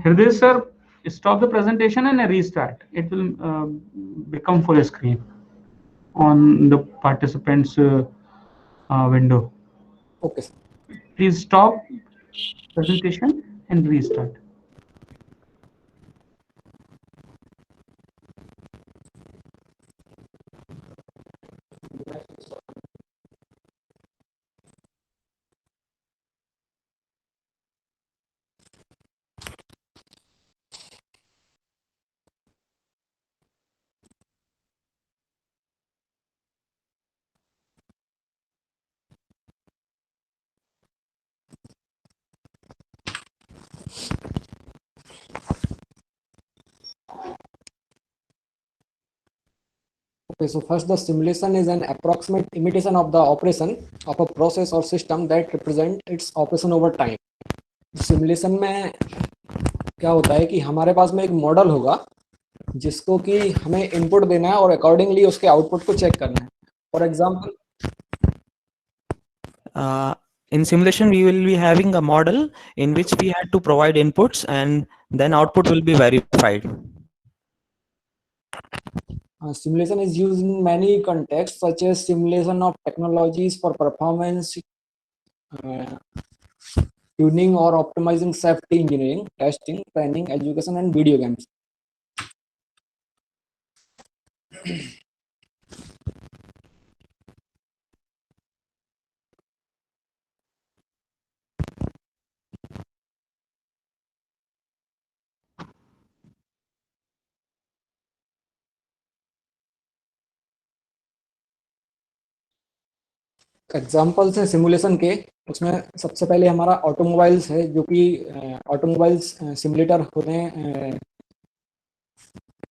Hriday sir, stop the presentation and restart. It will become full screen on the participants window. Okay, sir. Please stop presentation and restart. Okay, so first the simulation is an approximate imitation of the operation of a process or system that represent its operation over time. Simulation में क्या होता है कि हमारे पास में एक model होगा जिसको कि हमें इनपुट देना है और अकॉर्डिंगली उसके आउटपुट को चेक करना है. For example In simulation, we will be having a model in which we had to provide inputs and then output will be verified. Simulation is used in many contexts such as simulation of technologies for performance tuning or optimizing safety engineering, testing, training, education and video games. Examples है simulation के. उसमें सबसे पहले हमारा automobiles है जो कि automobiles simulator होते हैं.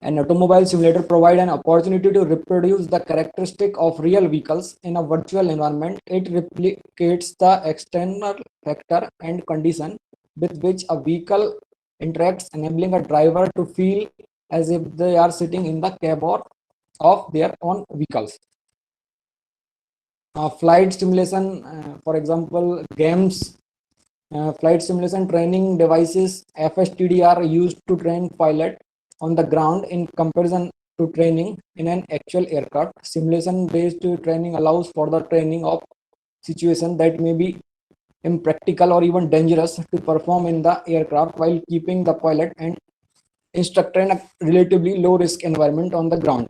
An automobile simulator provide an opportunity to reproduce the characteristic of real vehicles in a virtual environment. It replicates the external factor and condition with which a vehicle interacts, enabling a driver to feel as if they are sitting in the cab or of their own vehicles. Flight simulation, for example, games, flight simulation training devices, FSTD are used to train pilot on the ground in comparison to training in an actual aircraft. Simulation based training allows for the training of situations that may be impractical or even dangerous to perform in the aircraft while keeping the pilot and instructor in a relatively low risk environment on the ground.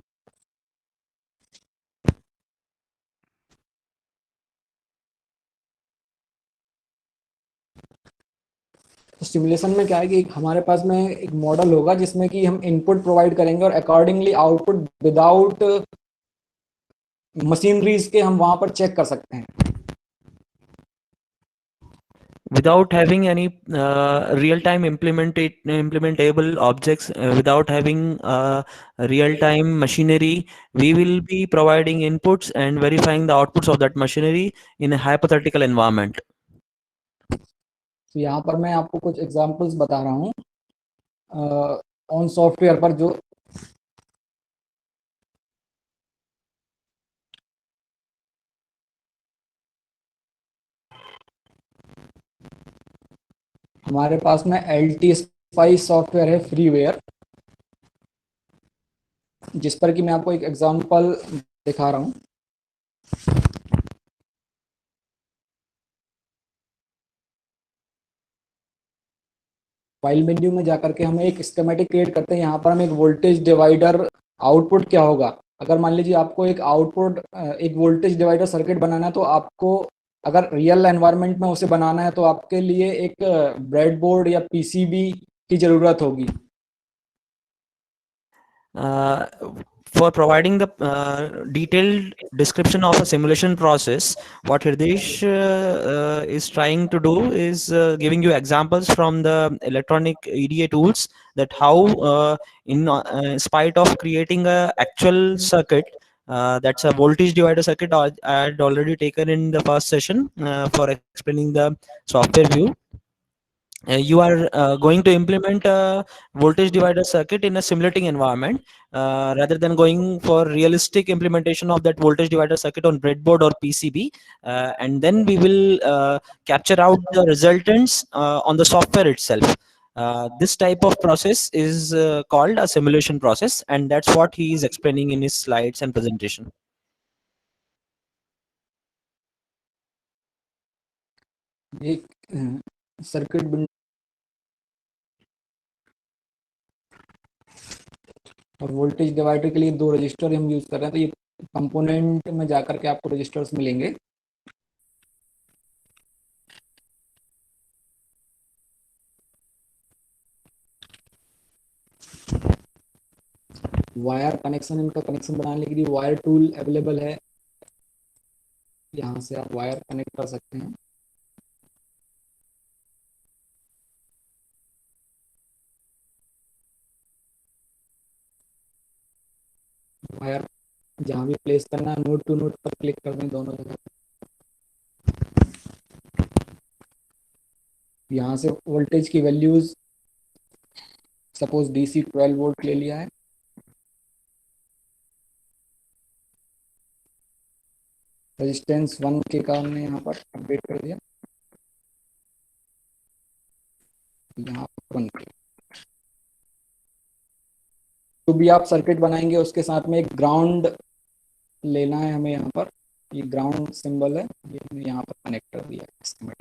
तो simulation में क्या है कि हमारे पास में एक model होगा जिसमें कि हम इनपुट प्रोवाइड करेंगे और अकॉर्डिंगली आउटपुट विदाउट मशीनरीज के हम वहां पर चेक कर सकते हैं. Without having any real-time implementable objects, without having real-time machinery, we will be providing inputs and verifying the outputs of that machinery in a hypothetical environment. तो यहाँ पर मैं आपको कुछ एग्जांपल्स बता रहा हूँ ऑन सॉफ्टवेयर पर जो हमारे पास में LT स्पाइस सॉफ्टवेयर है फ्रीवेयर, जिस पर कि मैं आपको एक एग्जांपल दिखा रहा हूँ. फाइल मेन्यू में जाकर के हमें एक स्कीमेटिक क्रिएट करते हैं. यहाँ पर हम एक वोल्टेज डिवाइडर आउटपुट क्या होगा. अगर मान लीजिए आपको एक आउटपुट एक वोल्टेज डिवाइडर सर्किट बनाना है तो आपको अगर रियल एनवायरनमेंट में उसे बनाना है तो आपके लिए एक ब्रेडबोर्ड या PCB की जरूरत होगी. For providing the detailed description of a simulation process, what Hirdesh is trying to do is giving you examples from the electronic EDA tools that how in spite of creating a actual circuit, that's a voltage divider circuit I had already taken in the first session for explaining the software view. You are going to implement a voltage divider circuit in a simulating environment rather than going for realistic implementation of that voltage divider circuit on breadboard or PCB, and then we will capture out the resultants on the software itself. This type of process is called a simulation process, and that's what he is explaining in his slides and presentation. एक circuit और voltage divider के लिए 2 register हम use कर रहे हैं, तो ये कंपोनेंट में जाकर के आपको रजिस्टर्स मिलेंगे। वायर कनेक्शन, इनका कनेक्शन बनाने के लिए वायर टूल अवेलेबल है, यहाँ से आप वायर कनेक्ट कर सकते हैं। वायर जहाँ भी प्लेस करना है, नोड टू नोड पर क्लिक कर दें दोनों जगह। यहाँ से वोल्टेज की वैल्यूज, सपोज डीसी 12 वोल्ट ले लिया है, रेजिस्टेंस 1K का हमने यहाँ पर अपडेट कर दिया, यहाँ 1K। जो भी आप सर्किट बनाएंगे उसके साथ में एक ग्राउंड लेना है हमें, यहाँ पर ये ग्राउंड सिंबल है, ये हमने यहाँ पर कनेक्ट कर दिया है।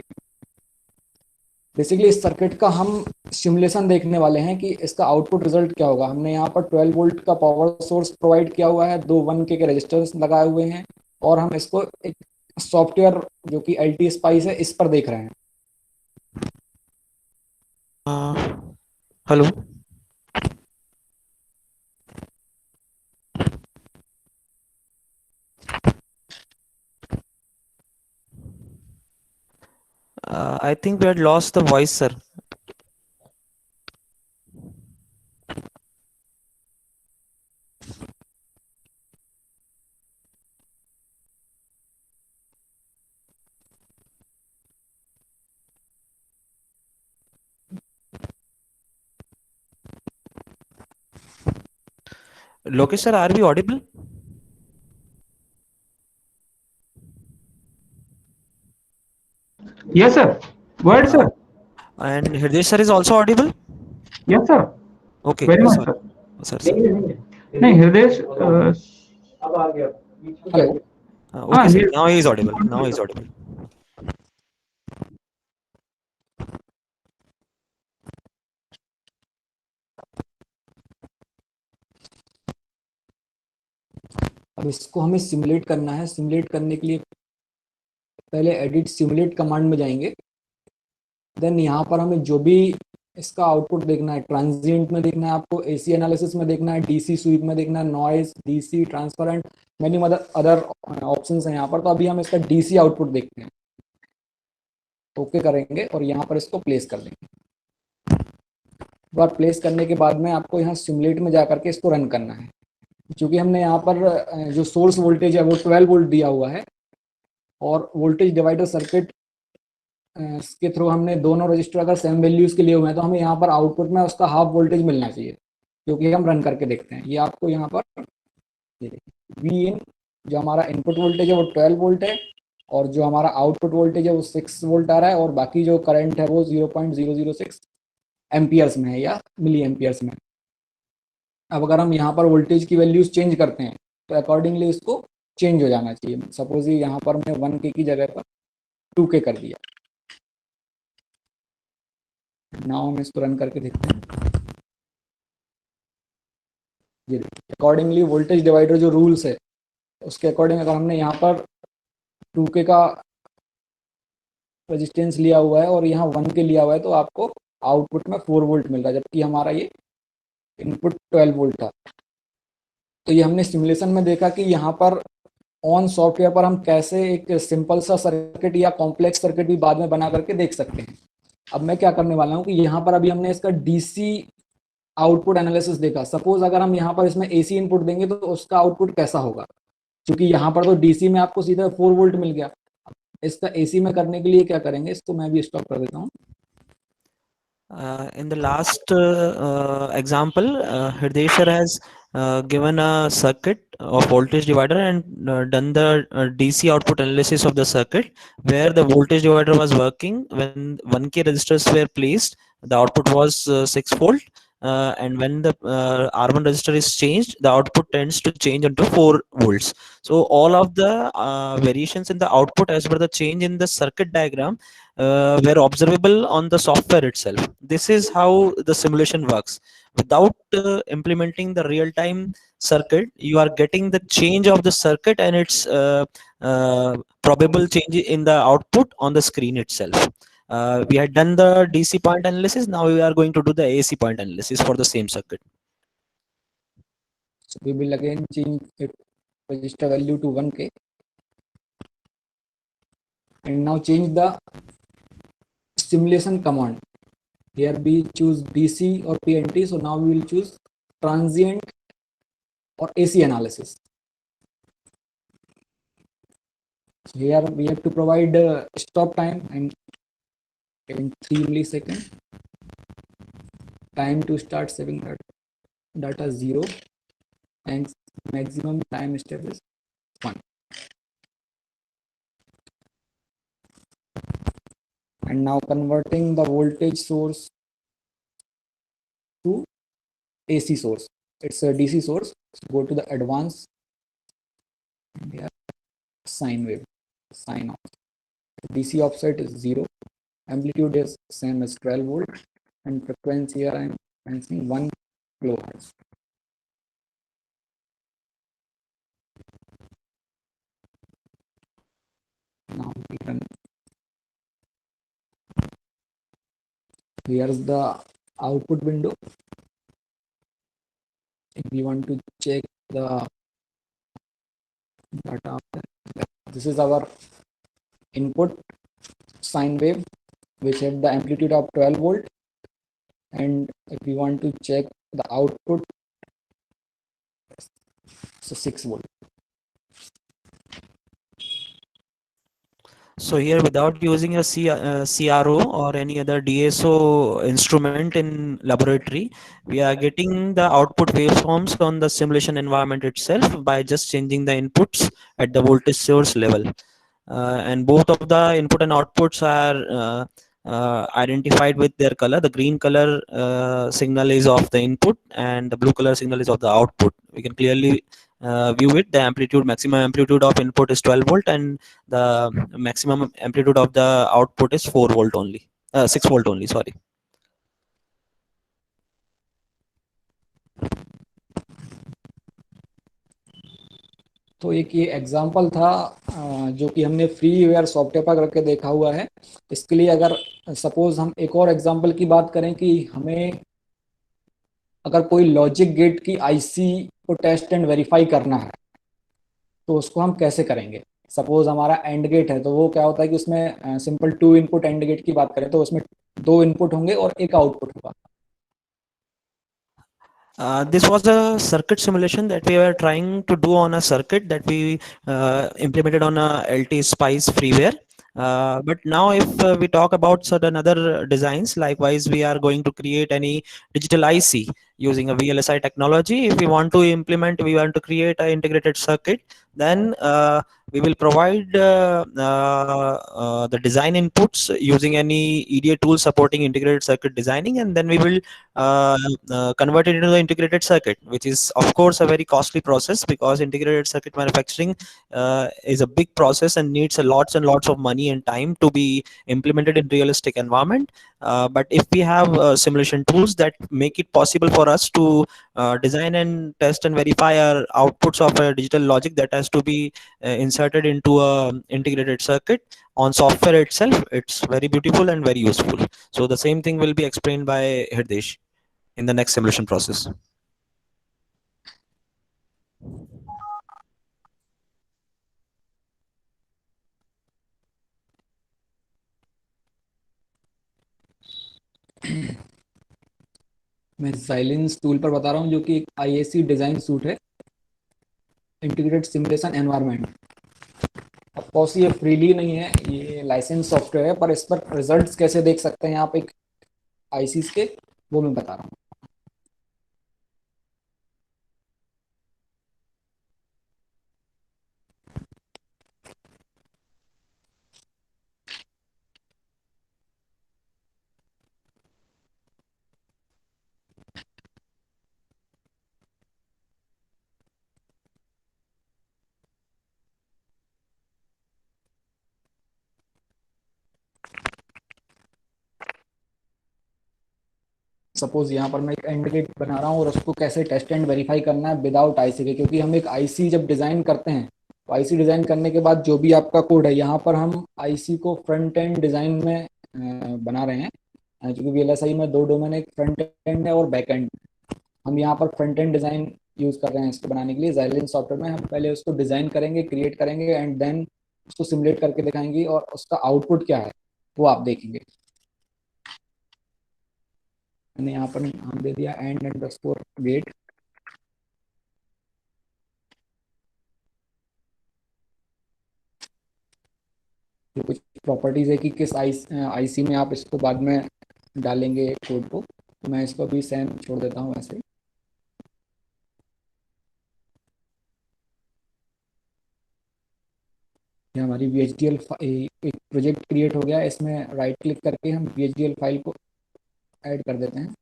बेसिकली इस सर्किट का हम सिमुलेशन देखने वाले हैं कि इसका आउटपुट रिजल्ट क्या होगा। हमने यहाँ पर 12 वोल्ट का पावर सोर्स प्रोवाइड किया हुआ है, 2 1K के रजिस्टर्स लगाए हुए हैं, और हम इसको एक सॉफ्टवेयर जो कि LT स्पाइस है इस पर देख रहे हैं। Hello, I think we had lost the voice, sir. Lokesh sir, are we audible? Yes, sir. Go ahead, sir. And Hridesh sir is also audible? Yes, sir. Okay. Very much, sorry. sir. Sir. नहीं, हृदय hello, Okay, sir. yes. Now he is audible. Now he is audible. अब इसको हमें simulate करना है। Simulate करने के लिए पहले एडिट सिमुलेट कमांड में जाएंगे, देन यहाँ पर हमें जो भी इसका आउटपुट देखना है, ट्रांजिएंट में देखना है आपको, AC एनालिसिस में देखना है, DC स्वीप में देखना है, noise, DC transparent, many other options हैं यहाँ पर। तो अभी हम इसका DC आउटपुट देखते हैं। ओके करेंगे और यहाँ पर इसको प्लेस कर देंगे। एक बार प्लेस करने के बाद में आपको यहाँ सिमुलेट में जा करके इसको रन करना है। क्योंकि हमने यहाँ पर जो सोर्स वोल्टेज है वो 12 वोल्ट दिया हुआ है, और वोल्टेज डिवाइडर सर्किट के थ्रू हमने दोनों रजिस्टर अगर सेम वैल्यूज के लिए हुए हैं, तो हमें यहाँ पर आउटपुट में उसका हाफ वोल्टेज मिलना चाहिए, क्योंकि हम रन करके देखते हैं। ये आपको यहाँ पर वी इन, जो हमारा इनपुट वोल्टेज है वो 12 वोल्ट है, और जो हमारा आउटपुट वोल्टेज है वो 6 वोल्ट आ रहा है, और बाकी जो करंट है वो 0.006 एम्पियर्स में है या मिली एम्पियर्स में। अब अगर हम यहाँ पर वोल्टेज की वैल्यूज चेंज करते हैं तो अकॉर्डिंगली इसको चेंज हो जाना चाहिए। सपोज यहाँ पर मैं 1K की जगह पर 2K कर दिया। नाउ हम इसको रन करके देखते हैं। ये अकॉर्डिंगली वोल्टेज डिवाइडर जो रूल्स है उसके अकॉर्डिंग अगर हमने यहाँ पर 2K का रेजिस्टेंस लिया हुआ है और यहाँ 1K लिया हुआ है, तो आपको आउटपुट में 4 वोल्ट मिल रहा है, जबकि हमारा ये इनपुट 12 वोल्ट था। तो ये हमने सिमुलेशन में देखा कि यहाँ पर ऑन सॉफ्टवेयर पर हम कैसे एक सिंपल सा सर्किट या कॉम्प्लेक्स सर्किट भी बाद में बना करके देख सकते हैं। अब मैं क्या करने वाला हूँ कि यहाँ पर अभी हमने इसका DC आउटपुट एनालिसिस देखा। सपोज अगर हम यहाँ पर इसमें AC इनपुट देंगे तो उसका आउटपुट कैसा होगा, क्योंकि यहाँ पर तो DC में आपको सीधा 4 वोल्ट मिल गया। इसका AC में करने के लिए क्या करेंगे, इसको मैं भी स्टॉप कर देता हूँ। In the last example, Hridesh sir has given a circuit of voltage divider and done the DC output analysis of the circuit where the voltage divider was working when 1K resistors were placed, the output was 6 volt, and when the R1 resistor is changed, the output tends to change into 4 volts. So all of the variations in the output as per the change in the circuit diagram were observable on the software itself. This is how the simulation works. Without implementing the real-time circuit, you are getting the change of the circuit and its probable change in the output on the screen itself. We had done the DC point analysis. Now we are going to do the AC point analysis for the same circuit. So we will again change it register value to 1K and now change the simulation command. Here we choose DC or PNT. So now we will choose transient or AC analysis. So here we have to provide stop time and in 3 milliseconds. Time to start saving data 0 and maximum time step is 1. And now converting the voltage source to AC source. It's a DC source. So go to the advanced and here sine wave, sine off. DC offset is 0. Amplitude is same as 12 volt and frequency here I am mentioning 1 kilohertz. Now we can, here's the output window. If we want to check the data, this is our input sine wave which had the amplitude of 12 volt, and if we want to check the output, so 6 volt. So here, without using a CRO or any other DSO instrument in laboratory, we are getting the output waveforms on the simulation environment itself by just changing the inputs at the voltage source level. And both of the input and outputs are identified with their color. The green color signal is of the input and the blue color signal is of the output. We can clearly view it. The amplitude, maximum amplitude of input is 12 volt and the maximum amplitude of the output is 4 volt only, 6 volt only, sorry. तो एक ये example था जो कि हमने freeware software पर करके देखा हुआ है. इसके लिए अगर सपोज हम एक और एग्जांपल की बात करें कि हमें अगर कोई लॉजिक गेट की आईसी को टेस्ट एंड वेरीफाई करना है तो उसको हम कैसे करेंगे. सपोज हमारा एंड गेट है तो वो क्या होता है कि उसमें सिंपल 2 इनपुट एंड गेट की बात करें तो उसमें 2 इनपुट होंगे और एक आउटपुट होगा. This was a circuit simulation that we were trying to do on a circuit that we implemented on a LT Spice freeware. But now if we talk about certain other designs, likewise we are going to create any digital IC using a VLSI technology. If we want to implement, we want to create an integrated circuit, then we will provide the design inputs using any EDA tool supporting integrated circuit designing, and then we will convert it into the integrated circuit, which is of course a very costly process because integrated circuit manufacturing is a big process and needs a lots and lots of money and time to be implemented in realistic environment. But if we have simulation tools that make it possible for us to design and test and verify our outputs of a digital logic that has to be inserted into a integrated circuit on software itself, it's very beautiful and very useful. So the same thing will be explained by Hirdesh in the next simulation process. मैं silence tool पर बता रहा हूँ जो कि एक IAC design suit है, integrated simulation environment. Of course ये फ्रीली नहीं है, ये लाइसेंस सॉफ्टवेयर है, पर इस पर रिजल्ट्स कैसे देख सकते हैं आप एक आईसीज के, वो मैं बता रहा हूँ. सपोज यहाँ पर मैं एक एंड गेट बना रहा हूँ और उसको कैसे टेस्ट एंड वेरीफाई करना है विदाउट आईसी के, क्योंकि हम एक आईसी जब डिज़ाइन करते हैं तो आईसी डिज़ाइन करने के बाद जो भी आपका कोड है, यहाँ पर हम आईसी को फ्रंट एंड डिज़ाइन में बना रहे हैं, क्योंकि वीएलएसआई में दो डोमेन है, फ्रंट एंड है और बैक एंड। हम यहाँ पर फ्रंट एंड डिज़ाइन यूज़ कर रहे हैं इसको बनाने के लिए। Xilinx सॉफ्टवेयर में हम पहले उसको डिज़ाइन करेंगे, क्रिएट करेंगे एंड देन उसको सिमुलेट करके दिखाएंगे और उसका आउटपुट क्या है वो आप देखेंगे। मैंने यहाँ पर नाम दे दिया एंड अंडरस्कोर गेट। तो कुछ प्रॉपर्टीज है कि किस आईसी में आप इसको बाद में डालेंगे कोड को, तो मैं इसको अभी सेम छोड़ देता हूँ ऐसे। ये हमारी VHDL एक प्रोजेक्ट क्रिएट हो गया है, इसमें राइट क्लिक करके हम VHDL फाइल को ऐड कर देते हैं।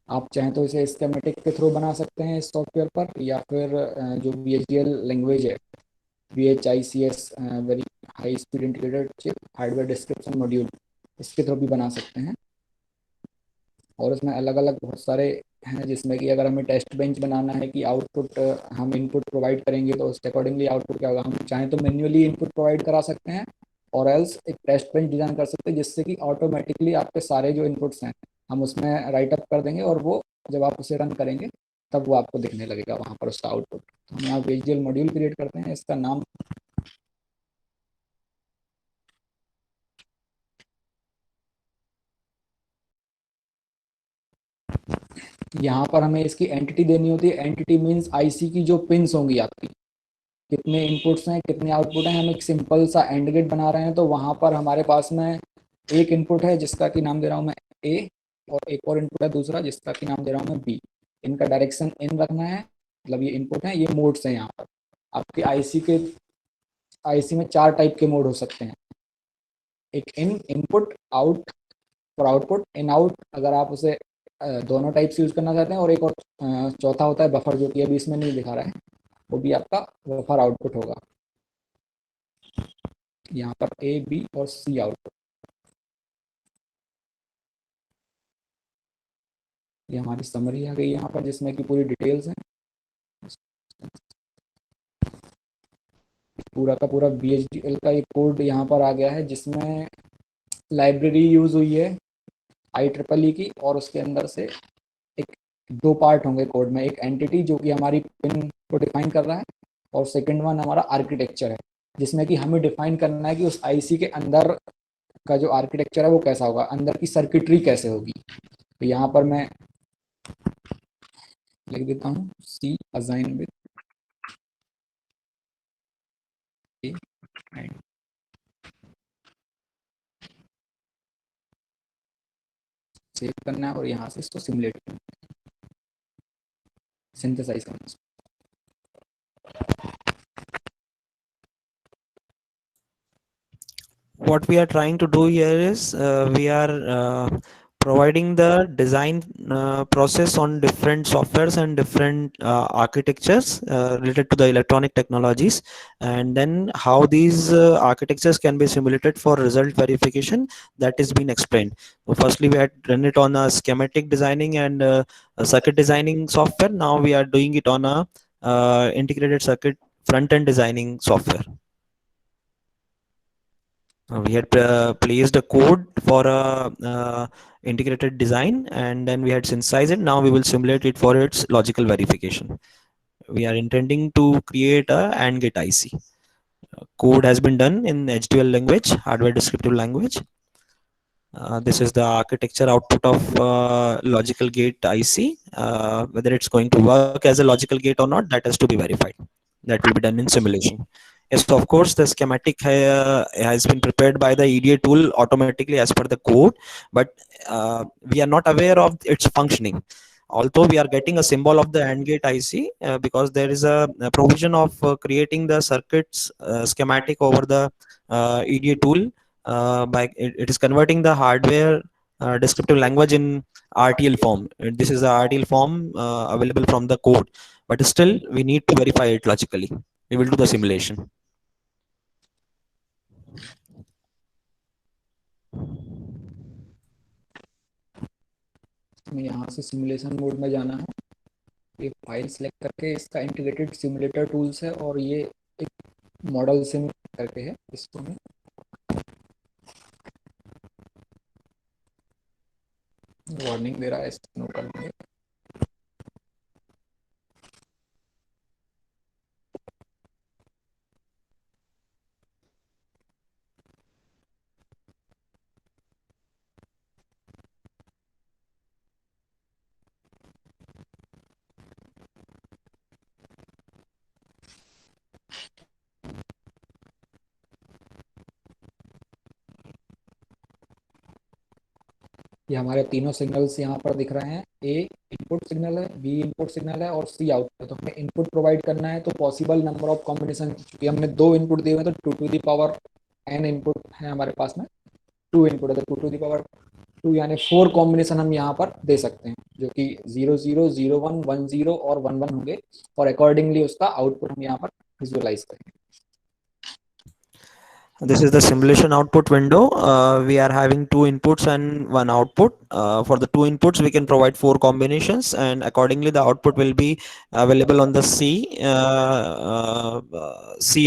आप चाहें तो इसे स्कीमेटिक के थ्रू बना सकते हैं इस सॉफ्टवेयर पर, या फिर जो VHDL लैंग्वेज है VHICS very high speed integrated chip hardware description module, इसके थ्रू भी बना सकते हैं। और इसमें अलग अलग बहुत सारे हैं, जिसमें कि अगर हमें टेस्ट बेंच बनाना है कि आउटपुट हम इनपुट प्रोवाइड करेंगे तो उसके अकॉर्डिंगली आउटपुट क्या होगा, हम चाहें तो मैन्युअली इनपुट प्रोवाइड करा सकते हैं और एल्स एक टेस्ट बेंच डिजाइन कर सकते हैं जिससे कि ऑटोमेटिकली आपके सारे जो इनपुट्स हैं हम उसमें राइट अप कर देंगे और वो जब आप उसे रन करेंगे तब वो आपको दिखने लगेगा वहाँ पर उसका आउटपुट। तो हम यहाँ VHDL मॉड्यूल क्रिएट करते हैं, इसका नाम यहाँ पर हमें इसकी एंटिटी देनी होती है। एंटिटी मीन्स आईसी की जो पिन्स होंगी आपकी, कितने इनपुट्स हैं कितने आउटपुट हैं। हम एक सिंपल सा एंड गेट बना रहे हैं तो वहाँ पर हमारे पास में एक इनपुट है जिसका कि नाम दे रहा हूँ मैं ए, और एक और इनपुट है दूसरा जिसका कि नाम दे रहा हूँ मैं बी। इनका डायरेक्शन इन रखना है, मतलब ये इनपुट है, ये मोड्स हैं। यहाँ पर आपके आईसी में 4 टाइप के मोड हो सकते हैं, एक इनपुट, आउट और आउटपुट, इन आउट अगर आप उसे दोनों टाइप से यूज करना चाहते हैं, और एक और चौथा होता है बफर, जो कि अभी इसमें नहीं दिखा रहा है, वो भी आपका बफर आउटपुट होगा। यहाँ पर ए बी और सी आउटपुट। ये हमारी समरी आ गई यहाँ पर जिसमें कि पूरी डिटेल्स हैं। पूरा का पूरा VHDL का एक कोड यहाँ पर आ गया है जिसमें लाइब्रेरी यूज हुई है IEEE की, और उसके अंदर से एक 2 पार्ट होंगे कोड में, एक एंटिटी जो कि हमारी पिन को डिफाइन कर रहा है, और सेकंड वन हमारा आर्किटेक्चर है जिसमें कि हमें डिफाइन करना है कि उस आईसी के अंदर का जो आर्किटेक्चर है वो कैसा होगा, अंदर की सर्किटरी कैसे होगी। तो यहाँ पर मैं लिख देता हूँ सी असाइन विद एंड सेव करना है और यहाँ से इसको सिमुलेट करना है, सिंथेसाइज करना है। What we are trying to do here is we are providing the design process on different softwares and different architectures related to the electronic technologies, and then how these architectures can be simulated for result verification. That is being explained. So firstly we had run it on a schematic designing and a circuit designing software. Now we are doing it on a integrated circuit front end designing software. We had placed a code for a integrated design, and then we had synthesized it. Now we will simulate it for its logical verification. We are intending to create a AND gate IC. Code has been done in HDL language, hardware descriptive language. This is the architecture output of logical gate IC. Whether it's going to work as a logical gate or not, that has to be verified. That will be done in simulation. Yes, so of course, the schematic has been prepared by the EDA tool automatically as per the code, but we are not aware of its functioning. Although we are getting a symbol of the AND gate IC because there is a provision of creating the circuits schematic over the EDA tool. It is converting the hardware descriptive language in RTL form. This is the RTL form available from the code, but still we need to verify it logically. We will do the simulation. हमें यहाँ से simulation mode में जाना है, ये file select करके इसका integrated simulator tools है और ये एक मॉडल सिम करके है, इसको हमें वार्निंग दे रहा है, इसको नो कर देंगे। ये हमारे तीनों सिग्नल्स यहाँ पर दिख रहे हैं, ए इनपुट सिग्नल है, बी इनपुट सिग्नल है और सी आउटपुट है। तो हमें इनपुट प्रोवाइड करना है, तो पॉसिबल नंबर ऑफ कॉम्बिनेशन, क्योंकि हमने 2 इनपुट दिए हुए हैं तो 2 to the power n input है हमारे पास में, 2 इनपुट है तो 2 टू द पावर 2 यानी 4 कॉम्बिनेशन हम यहाँ पर दे सकते हैं, जो कि 0 0 0 1 1 0 और 1 1 होंगे और अकॉर्डिंगली उसका आउटपुट हम यहाँ पर विजुअलाइज करेंगे। This is the simulation output window. We are having 2 inputs and 1 output. For the 2 inputs, we can provide 4 combinations, and accordingly, the output will be available on the C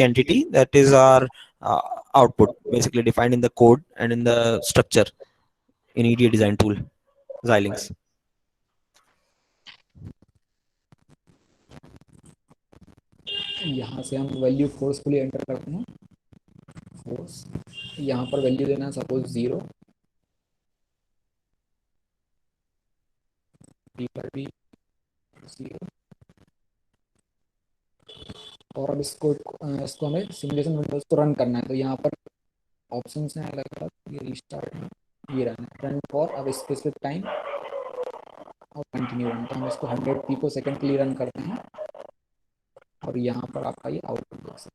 entity. That is our output, basically defined in the code and in the structure in EDA design tool, Xilinx. यहाँ से हम value forcefully enter करते हैं, force यहाँ पर value देना है suppose 0, B पर भी 0, और अब इसको हमें सिमुलेशन विंडोज को रन करना है। तो यहाँ पर ऑप्शंस हैं अलग अलग, ये रिस्टार्ट है, ये रन फॉर अब स्पेसिफिक टाइम और कंटिन्यू रन। तो हम इसको 100 पिको सेकंड के लिए रन करते हैं और यहाँ पर आपका ये आउटपुट देख सकते हैं,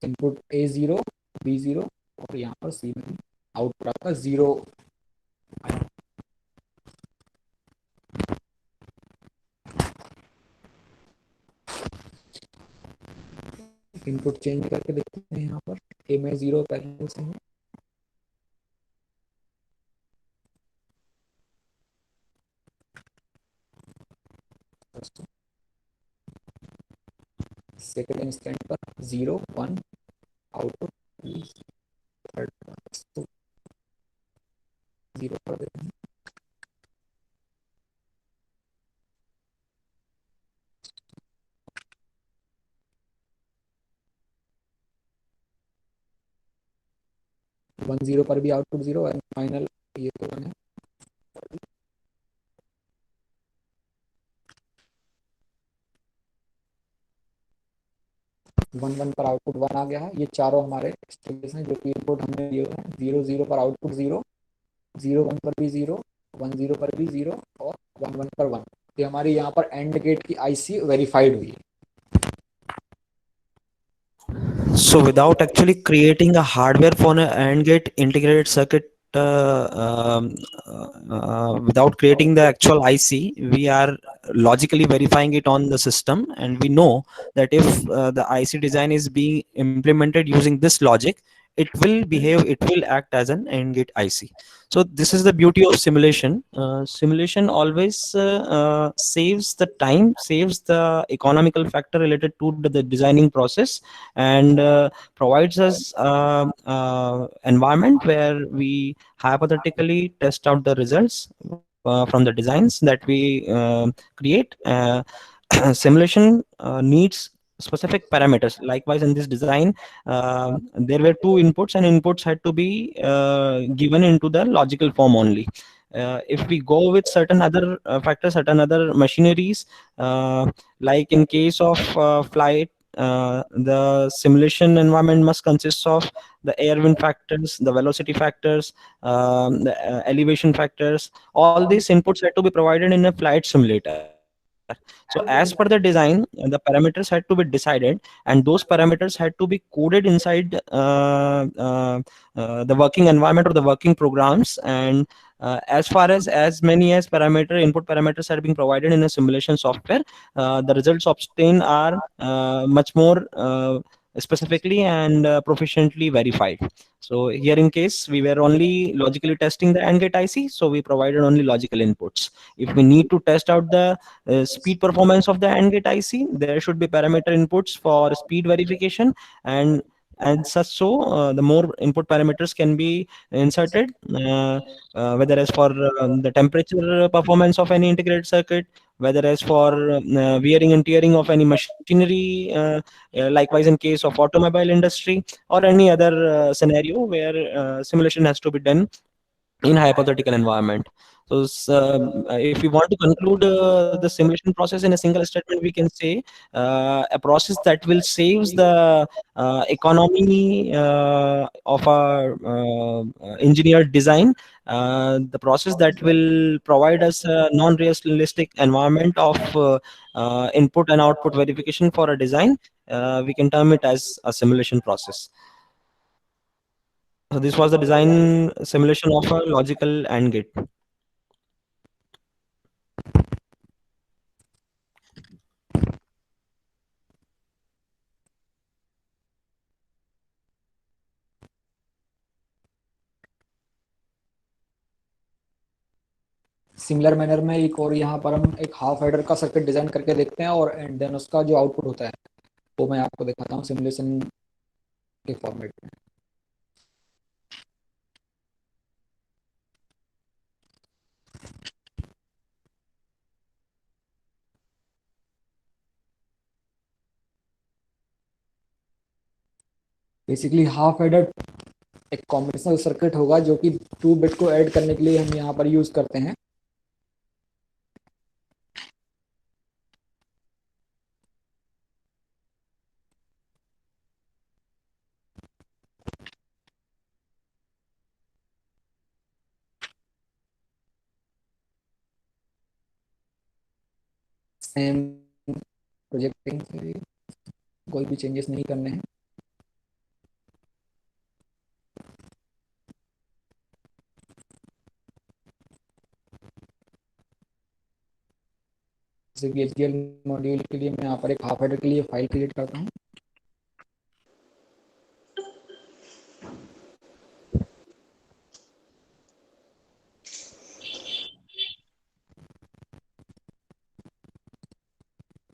इनपुट A0 B0 और यहाँ पर C में आउटपुट आपका 0 आया। इनपुट चेंज करके देखते हैं, यहाँ पर A में 0 पहले से है, सेकेंड इंस्टेंट पर 0 1 आउटपुट, थर्ड 0 कर देते हैं। वन 0 पर भी आउटपुट 0 एंड फाइनल ये तो 1 है। वन 1 पर आउटपुट 1 आ गया है। ये चारों हमारे स्टेजेस हैं जो कि इनपुट हमने दिए हुए हैं, 0 0 पर आउटपुट 0, 0 1 पर भी 0, 1 0 पर भी 0 और 1 1 पर 1। ये हमारी यहाँ पर एंड गेट की आईसी वेरीफाइड हुई है। So without actually creating a hardware for an AND gate integrated circuit, without creating the actual IC, we are logically verifying it on the system, and we know that if the IC design is being implemented using this logic, it will behave, it will act as an AND gate IC. So this is the beauty of simulation. Simulation always saves the time, saves the economical factor related to the designing process, and provides us environment where we hypothetically test out the results from the designs that we create. Simulation needs specific parameters. Likewise, in this design, there were 2 inputs, and inputs had to be given into the logical form only. If we go with certain other factors, certain other machineries, like in case of flight, the simulation environment must consist of the air wind factors, the velocity factors, the elevation factors. All these inputs had to be provided in a flight simulator. So as per the design, the parameters had to be decided, and those parameters had to be coded inside the working environment or the working programs. And as far as many as input parameters are being provided in a simulation software, the results obtained are much more specifically and proficiently verified. So here in case we were only logically testing the AND gate IC, so we provided only logical inputs. If we need to test out the speed performance of the AND gate IC, there should be parameter inputs for speed verification, and such so the more input parameters can be inserted, whether as for the temperature performance of any integrated circuit, whether as for wearing and tearing of any machinery, likewise in case of automobile industry, or any other scenario where simulation has to be done in hypothetical environment. So if we want to conclude the simulation process in a single statement, we can say a process that will saves the economy of our engineered design, the process that will provide us a non-realistic environment of input and output verification for a design, we can term it as a simulation process. So this was the design simulation of a logical AND gate. Similar manner में एक और यहाँ पर हम एक half adder का circuit design करके देखते हैं, और एंड देन उसका जो आउटपुट होता है वो मैं आपको दिखाता हूँ सिमुलेशन के फॉर्मेट में। बेसिकली हाफ एडर एक कॉम्बिनेशनल सर्किट होगा जो कि 2 बिट को ऐड करने के लिए हम यहाँ पर यूज करते हैं। सेम प्रोजेक्टिंग से कोई भी चेंजेस नहीं करने हैं। जैसे कि HDL मॉड्यूल के लिए मैं यहाँ पर एक हाफ एडर के लिए फाइल क्रिएट करता हूँ।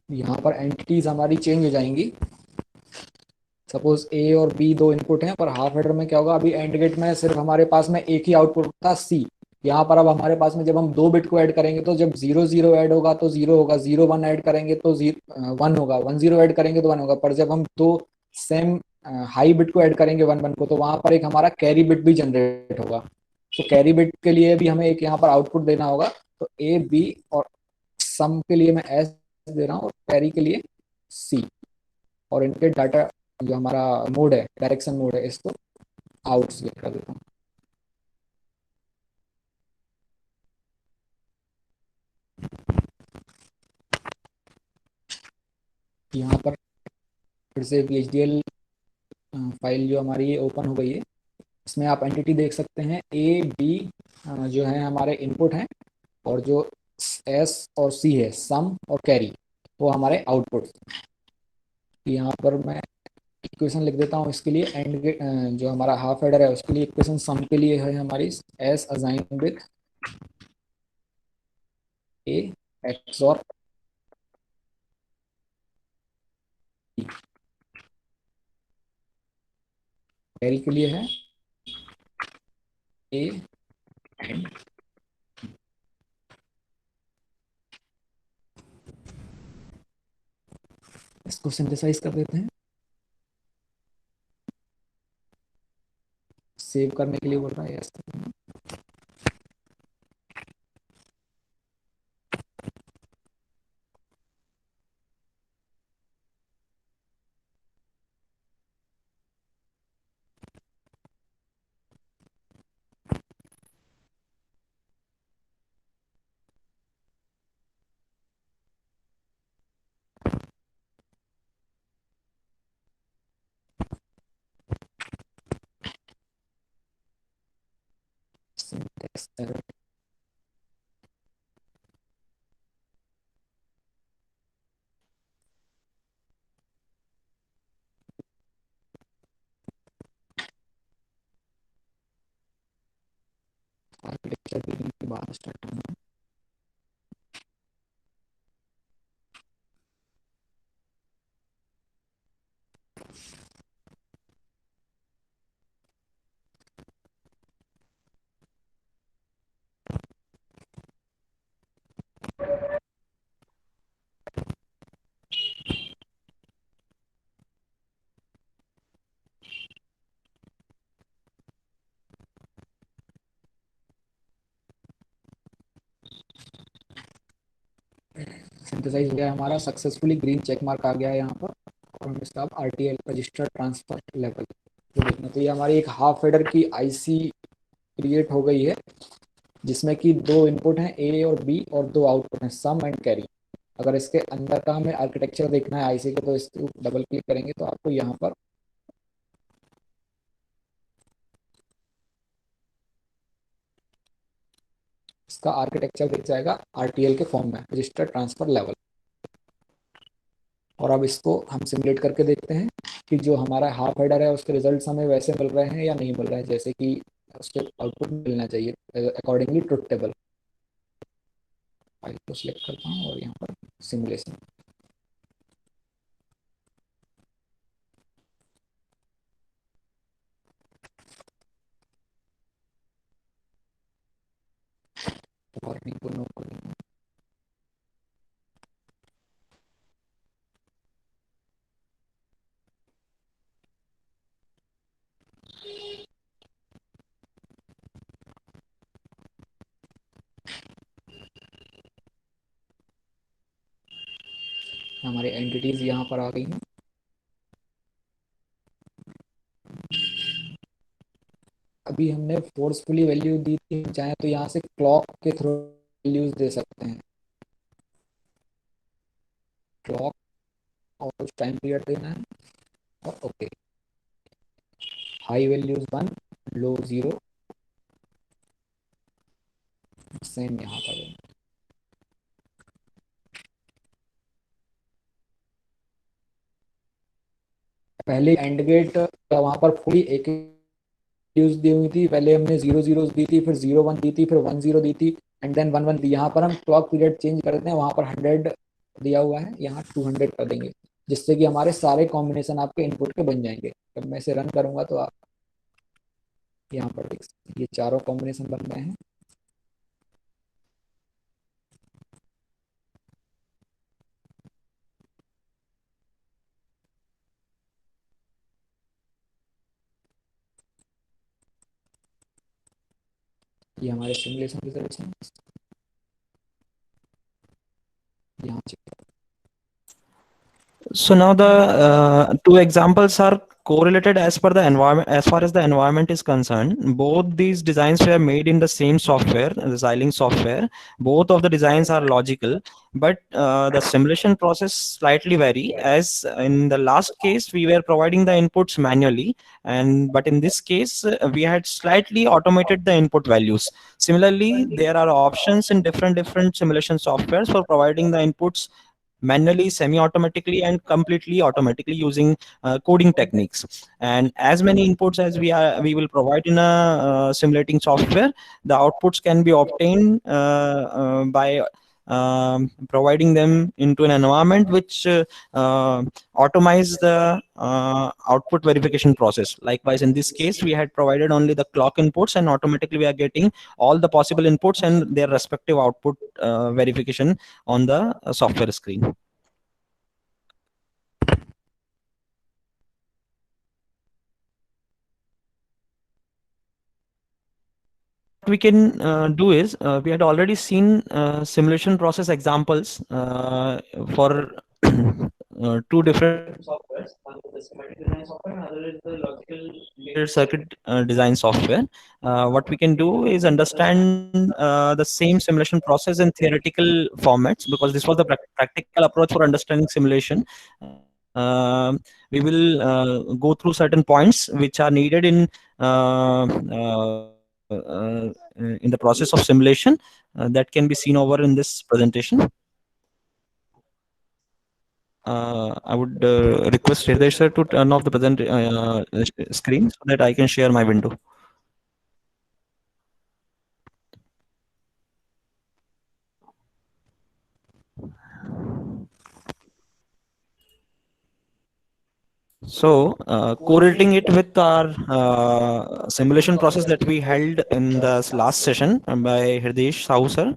यहाँ पर एंटिटीज हमारी चेंज हो जाएंगी। सपोज A और B दो इनपुट हैं, पर हाफ एडर में क्या होगा, अभी एंड गेट में सिर्फ हमारे पास में एक ही आउटपुट था C। यहाँ पर अब हमारे पास में जब हम 2 बिट को ऐड करेंगे तो जब 0 0 ऐड होगा तो 0 होगा, 0 1 ऐड करेंगे तो 1 होगा, 1 0 ऐड करेंगे तो 1 होगा। पर जब हम दो सेम हाई बिट को ऐड करेंगे 1 1 को, तो वहां पर एक हमारा कैरी बिट भी जनरेट होगा। तो कैरी बिट के लिए भी हमें एक यहाँ पर आउटपुट देना होगा। तो A B और सम के लिए मैं S दे रहा हूँ और कैरी के लिए C, और इनके डाटा जो हमारा मोड है, डायरेक्शन मोड है, इसको आउट सिलेक्ट कर देता हूँ। यहाँ पर फिर से HDL फाइल जो हमारी ये ओपन हो गई है। इसमें आप एंटिटी देख सकते हैं, A B जो है हमारे इनपुट हैं, और जो S और C है, सम और कैरी, वो हमारे आउटपुट। यहाँ पर मैं इक्वेशन लिख देता हूँ इसके लिए। एंड जो हमारा हाफ एडर है उसके लिए इक्वेशन सम के लिए है हमारी S assign with A XOR B। Carry के लिए है A एंड इसको सिंथेसाइज कर देते हैं। सेव करने के लिए बोल रहा है यस। syntax error। आर्किटेक्चर देखने के बाद स्टार्ट करना। सिंथेसाइज हो गया हमारा सक्सेसफुली, ग्रीन चेक मार्क आ गया है यहाँ पर, और हम इसका अब RTL रजिस्टर ट्रांसफर लेवल तो देखना। तो ये हमारी एक हाफ हेडर की IC क्रिएट हो गई है, जिसमें कि 2 इनपुट हैं A और B और 2 आउटपुट हैं सम एंड कैरी। अगर इसके अंदर का हमें आर्किटेक्चर देखना है IC का, तो इसको डबल क्लिक करेंगे तो आपको यहाँ पर इसका आर्किटेक्चर दिख जाएगा RTL के फॉर्म में, रजिस्टर ट्रांसफर लेवल। और अब इसको हम सिमुलेट करके देखते हैं कि जो हमारा हाफ हेडर है उसके रिजल्ट्स हमें वैसे मिल रहे हैं या नहीं मिल रहे हैं जैसे कि उसके आउटपुट मिलना चाहिए अकॉर्डिंगली ट्रुथ टेबल। फाइल को सिलेक्ट करता हूँ और यहाँ पर सिमुलेशन। वार्निंग को नो करूँगा। हमारी एंटिटीज यहाँ पर आ गई हैं। अभी हमने फोर्सफुली वैल्यू दी थी, चाहे तो यहाँ से क्लॉक के थ्रू वैल्यूज दे सकते हैं, क्लॉक और कुछ टाइम पीरियड देना है और ओके। हाई वैल्यूज 1, लो 0, सेम यहाँ पर है। पहले एंड गेट वहाँ पर पूरी एक यूज दी हुई थी, पहले हमने 0 0 दी थी, फिर 0 1 दी थी, फिर 1 0 दी थी एंड देन 1 1 दी। यहाँ पर हम क्लॉक पीरियड चेंज कर देते हैं, वहाँ पर 100 दिया हुआ है, यहाँ 200 कर देंगे, जिससे कि हमारे सारे कॉम्बिनेशन आपके इनपुट के बन जाएंगे। जब मैं इसे रन करूंगा तो आप यहाँ पर देख सकते हैं ये चारों कॉम्बिनेशन बन गए हैं। ये हमारे सिमुलेशन रिजल्ट्स हैं, यहाँ check. So now the two examples are correlated as per the environment, as far as the environment is concerned. Both these designs were made in the same software, the Xilinx software. Both of the designs are logical, but the simulation process slightly vary. As in the last case, we were providing the inputs manually, but in this case, we had slightly automated the input values. Similarly, there are options in different simulation softwares for providing the inputs manually, semi-automatically, and completely automatically using coding techniques. And as many inputs as we will provide in a simulating software, the outputs can be obtained by providing them into an environment which automize the output verification process. Likewise, in this case, we had provided only the clock inputs, and automatically we are getting all the possible inputs and their respective output verification on the software screen. What we can do is we had already seen simulation process examples for two different softwares. One is the schematic design software, and other is the logical integrated circuit design software. What we can do is understand the same simulation process in theoretical formats, because this was the practical approach for understanding simulation. We will go through certain points which are needed in the process of simulation that can be seen over in this presentation. I would request Hriday sir to turn off the present screen so that I can share my window. So, correlating it with our simulation process that we held in the last session by Hridesh Sahu sir,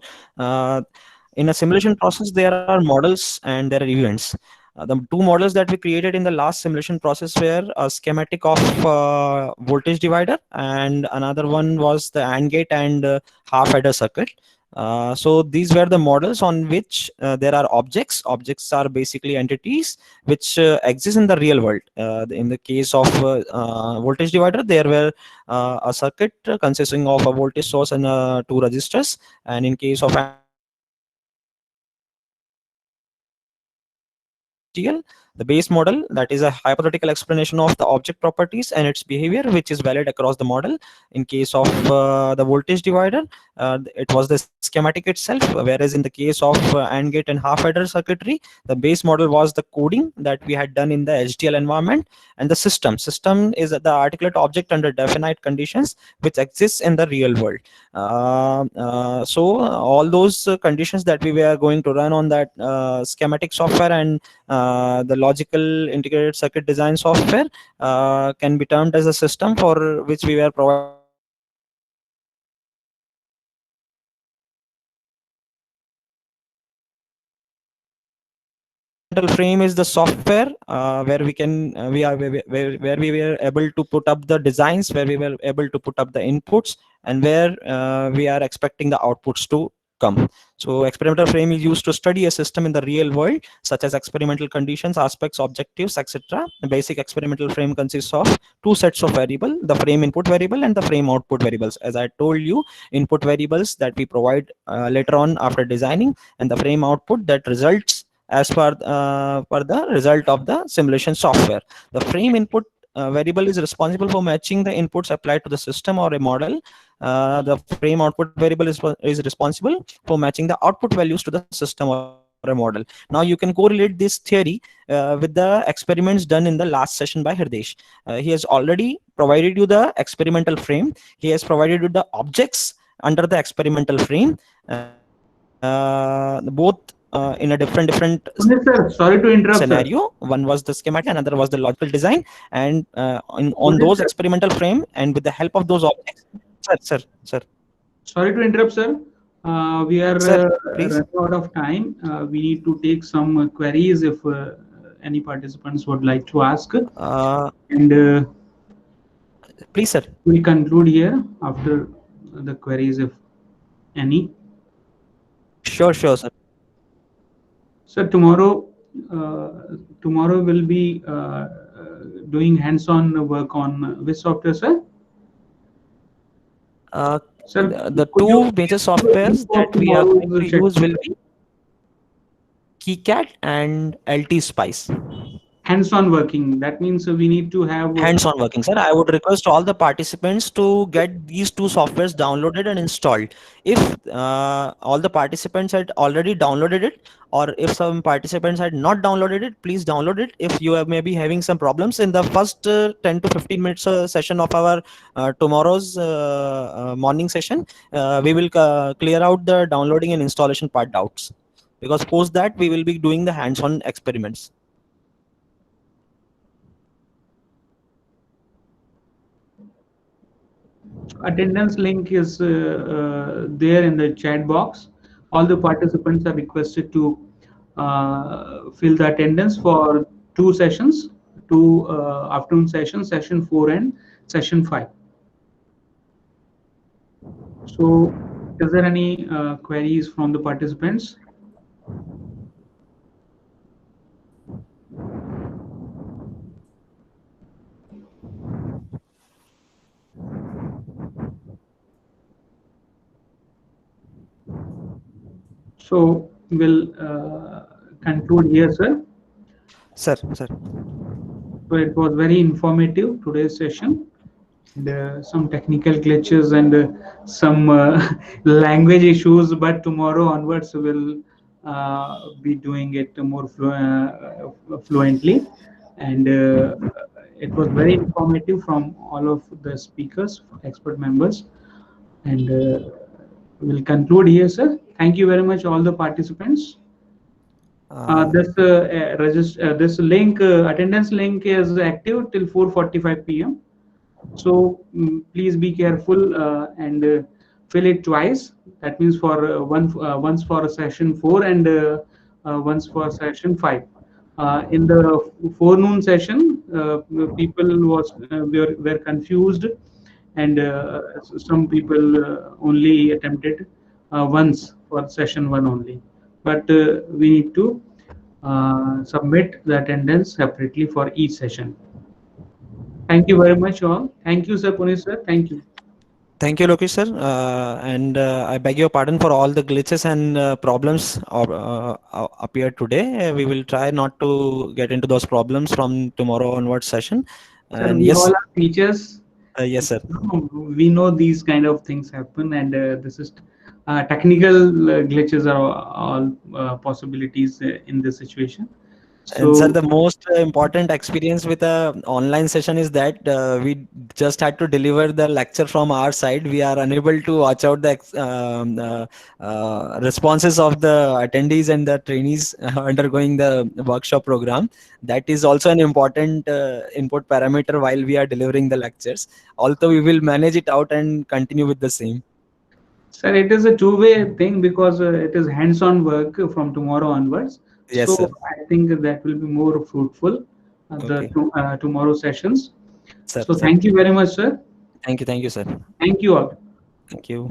in a simulation process, there are models and there are events. The two models that we created in the last simulation process were a schematic of voltage divider, and another one was the AND gate and half adder circuit. So these were the models on which there are objects. Objects are basically entities which exist in the real world. In the case of voltage divider, there were a circuit consisting of a voltage source and two resistors. And in case of the base model, that is a hypothetical explanation of the object properties and its behavior, which is valid across the model. In case of the voltage divider, it was the schematic itself, whereas in the case of AND gate and half adder circuitry, the base model was the coding that we had done in the HDL environment. And the system is the articulate object under definite conditions which exists in the real world. So all those conditions that we were going to run on that schematic software and the logical integrated circuit design software can be termed as a system for which we were providing frame is the software where we can where we were able to put up the designs, where we were able to put up the inputs, and where we are expecting the outputs to come. So experimental frame is used to study a system in the real world, such as experimental conditions, aspects, objectives, etc. The basic experimental frame consists of two sets of variable: the frame input variable and the frame output variables. As I told you, input variables that we provide later on after designing, and the frame output that results as per the result of the simulation software. The frame input variable is responsible for matching the inputs applied to the system or a model. The frame output variable is responsible for matching the output values to the system or a model. Now you can correlate this theory with the experiments done in the last session by Hridesh. He has already provided you the experimental frame. He has provided you the objects under the experimental frame. Both in a different Punit sir, sorry to interrupt, sir. scenario. One was the schematic, another was the logical design, and on Punit those sir, experimental frame and with the help of those objects. Sir. sorry to interrupt, sir. We are Sir, please. running out of time. We need to take some queries if any participants would like to ask. And Please, sir. we'll conclude here after the queries, if any. Sure, sir. So tomorrow we'll be doing hands-on work on which software, sir? Sir, The two major softwares that we are going to use will be KiCad and LT Spice. Hands-on working, that means we need to have Hands-on working, sir. I would request all the participants to get these two softwares downloaded and installed. If all the participants had already downloaded it, or if some participants had not downloaded it, please download it. If you are maybe having some problems in the first 10 to 15 minutes session of our tomorrow's morning session, we will clear out the downloading and installation part doubts, because post that we will be doing the hands-on experiments. attendance link is there in the chat box. All the participants are requested to fill the attendance for two sessions, two afternoon sessions, session 4 and session 5. So is there any queries from the participants? So we'll conclude here, sir. Sir. So it was very informative, today's session. Some technical glitches and some language issues, but tomorrow onwards we'll be doing it more fluently. And it was very informative from all of the speakers, expert members. And we'll conclude here, sir. Thank you very much, all the participants. This link, attendance link is active till 4:45 p.m. So please be careful and fill it twice. That means for once for session 4 and once for session 5. In the forenoon session, people were confused, and some people only attempted once for session 1 only. But we need to submit the attendance separately for each session. Thank you very much, all. Thank you, sir, Puneet sir. Thank you. Thank you, Lokesh sir, and I beg your pardon for all the glitches and problems appeared today. We will try not to get into those problems from tomorrow onwards session. Sir, And we yes, all are teachers. yes, sir. We know these kind of things happen, and this is technical glitches are all possibilities in this situation. And sir, So, the most important experience with a online session is that we just had to deliver the lecture from our side. We are unable to watch out the responses of the attendees and the trainees undergoing the workshop program. That is also an important input parameter while we are delivering the lectures. Although we will manage it out and continue with the same. sir, it is a two-way thing because it is hands-on work from tomorrow onwards. Yes, So sir. I think that will be more fruitful, Okay. tomorrow sessions. Sir, So sir. thank you very much, sir. Thank you, sir. Thank you all. Thank you.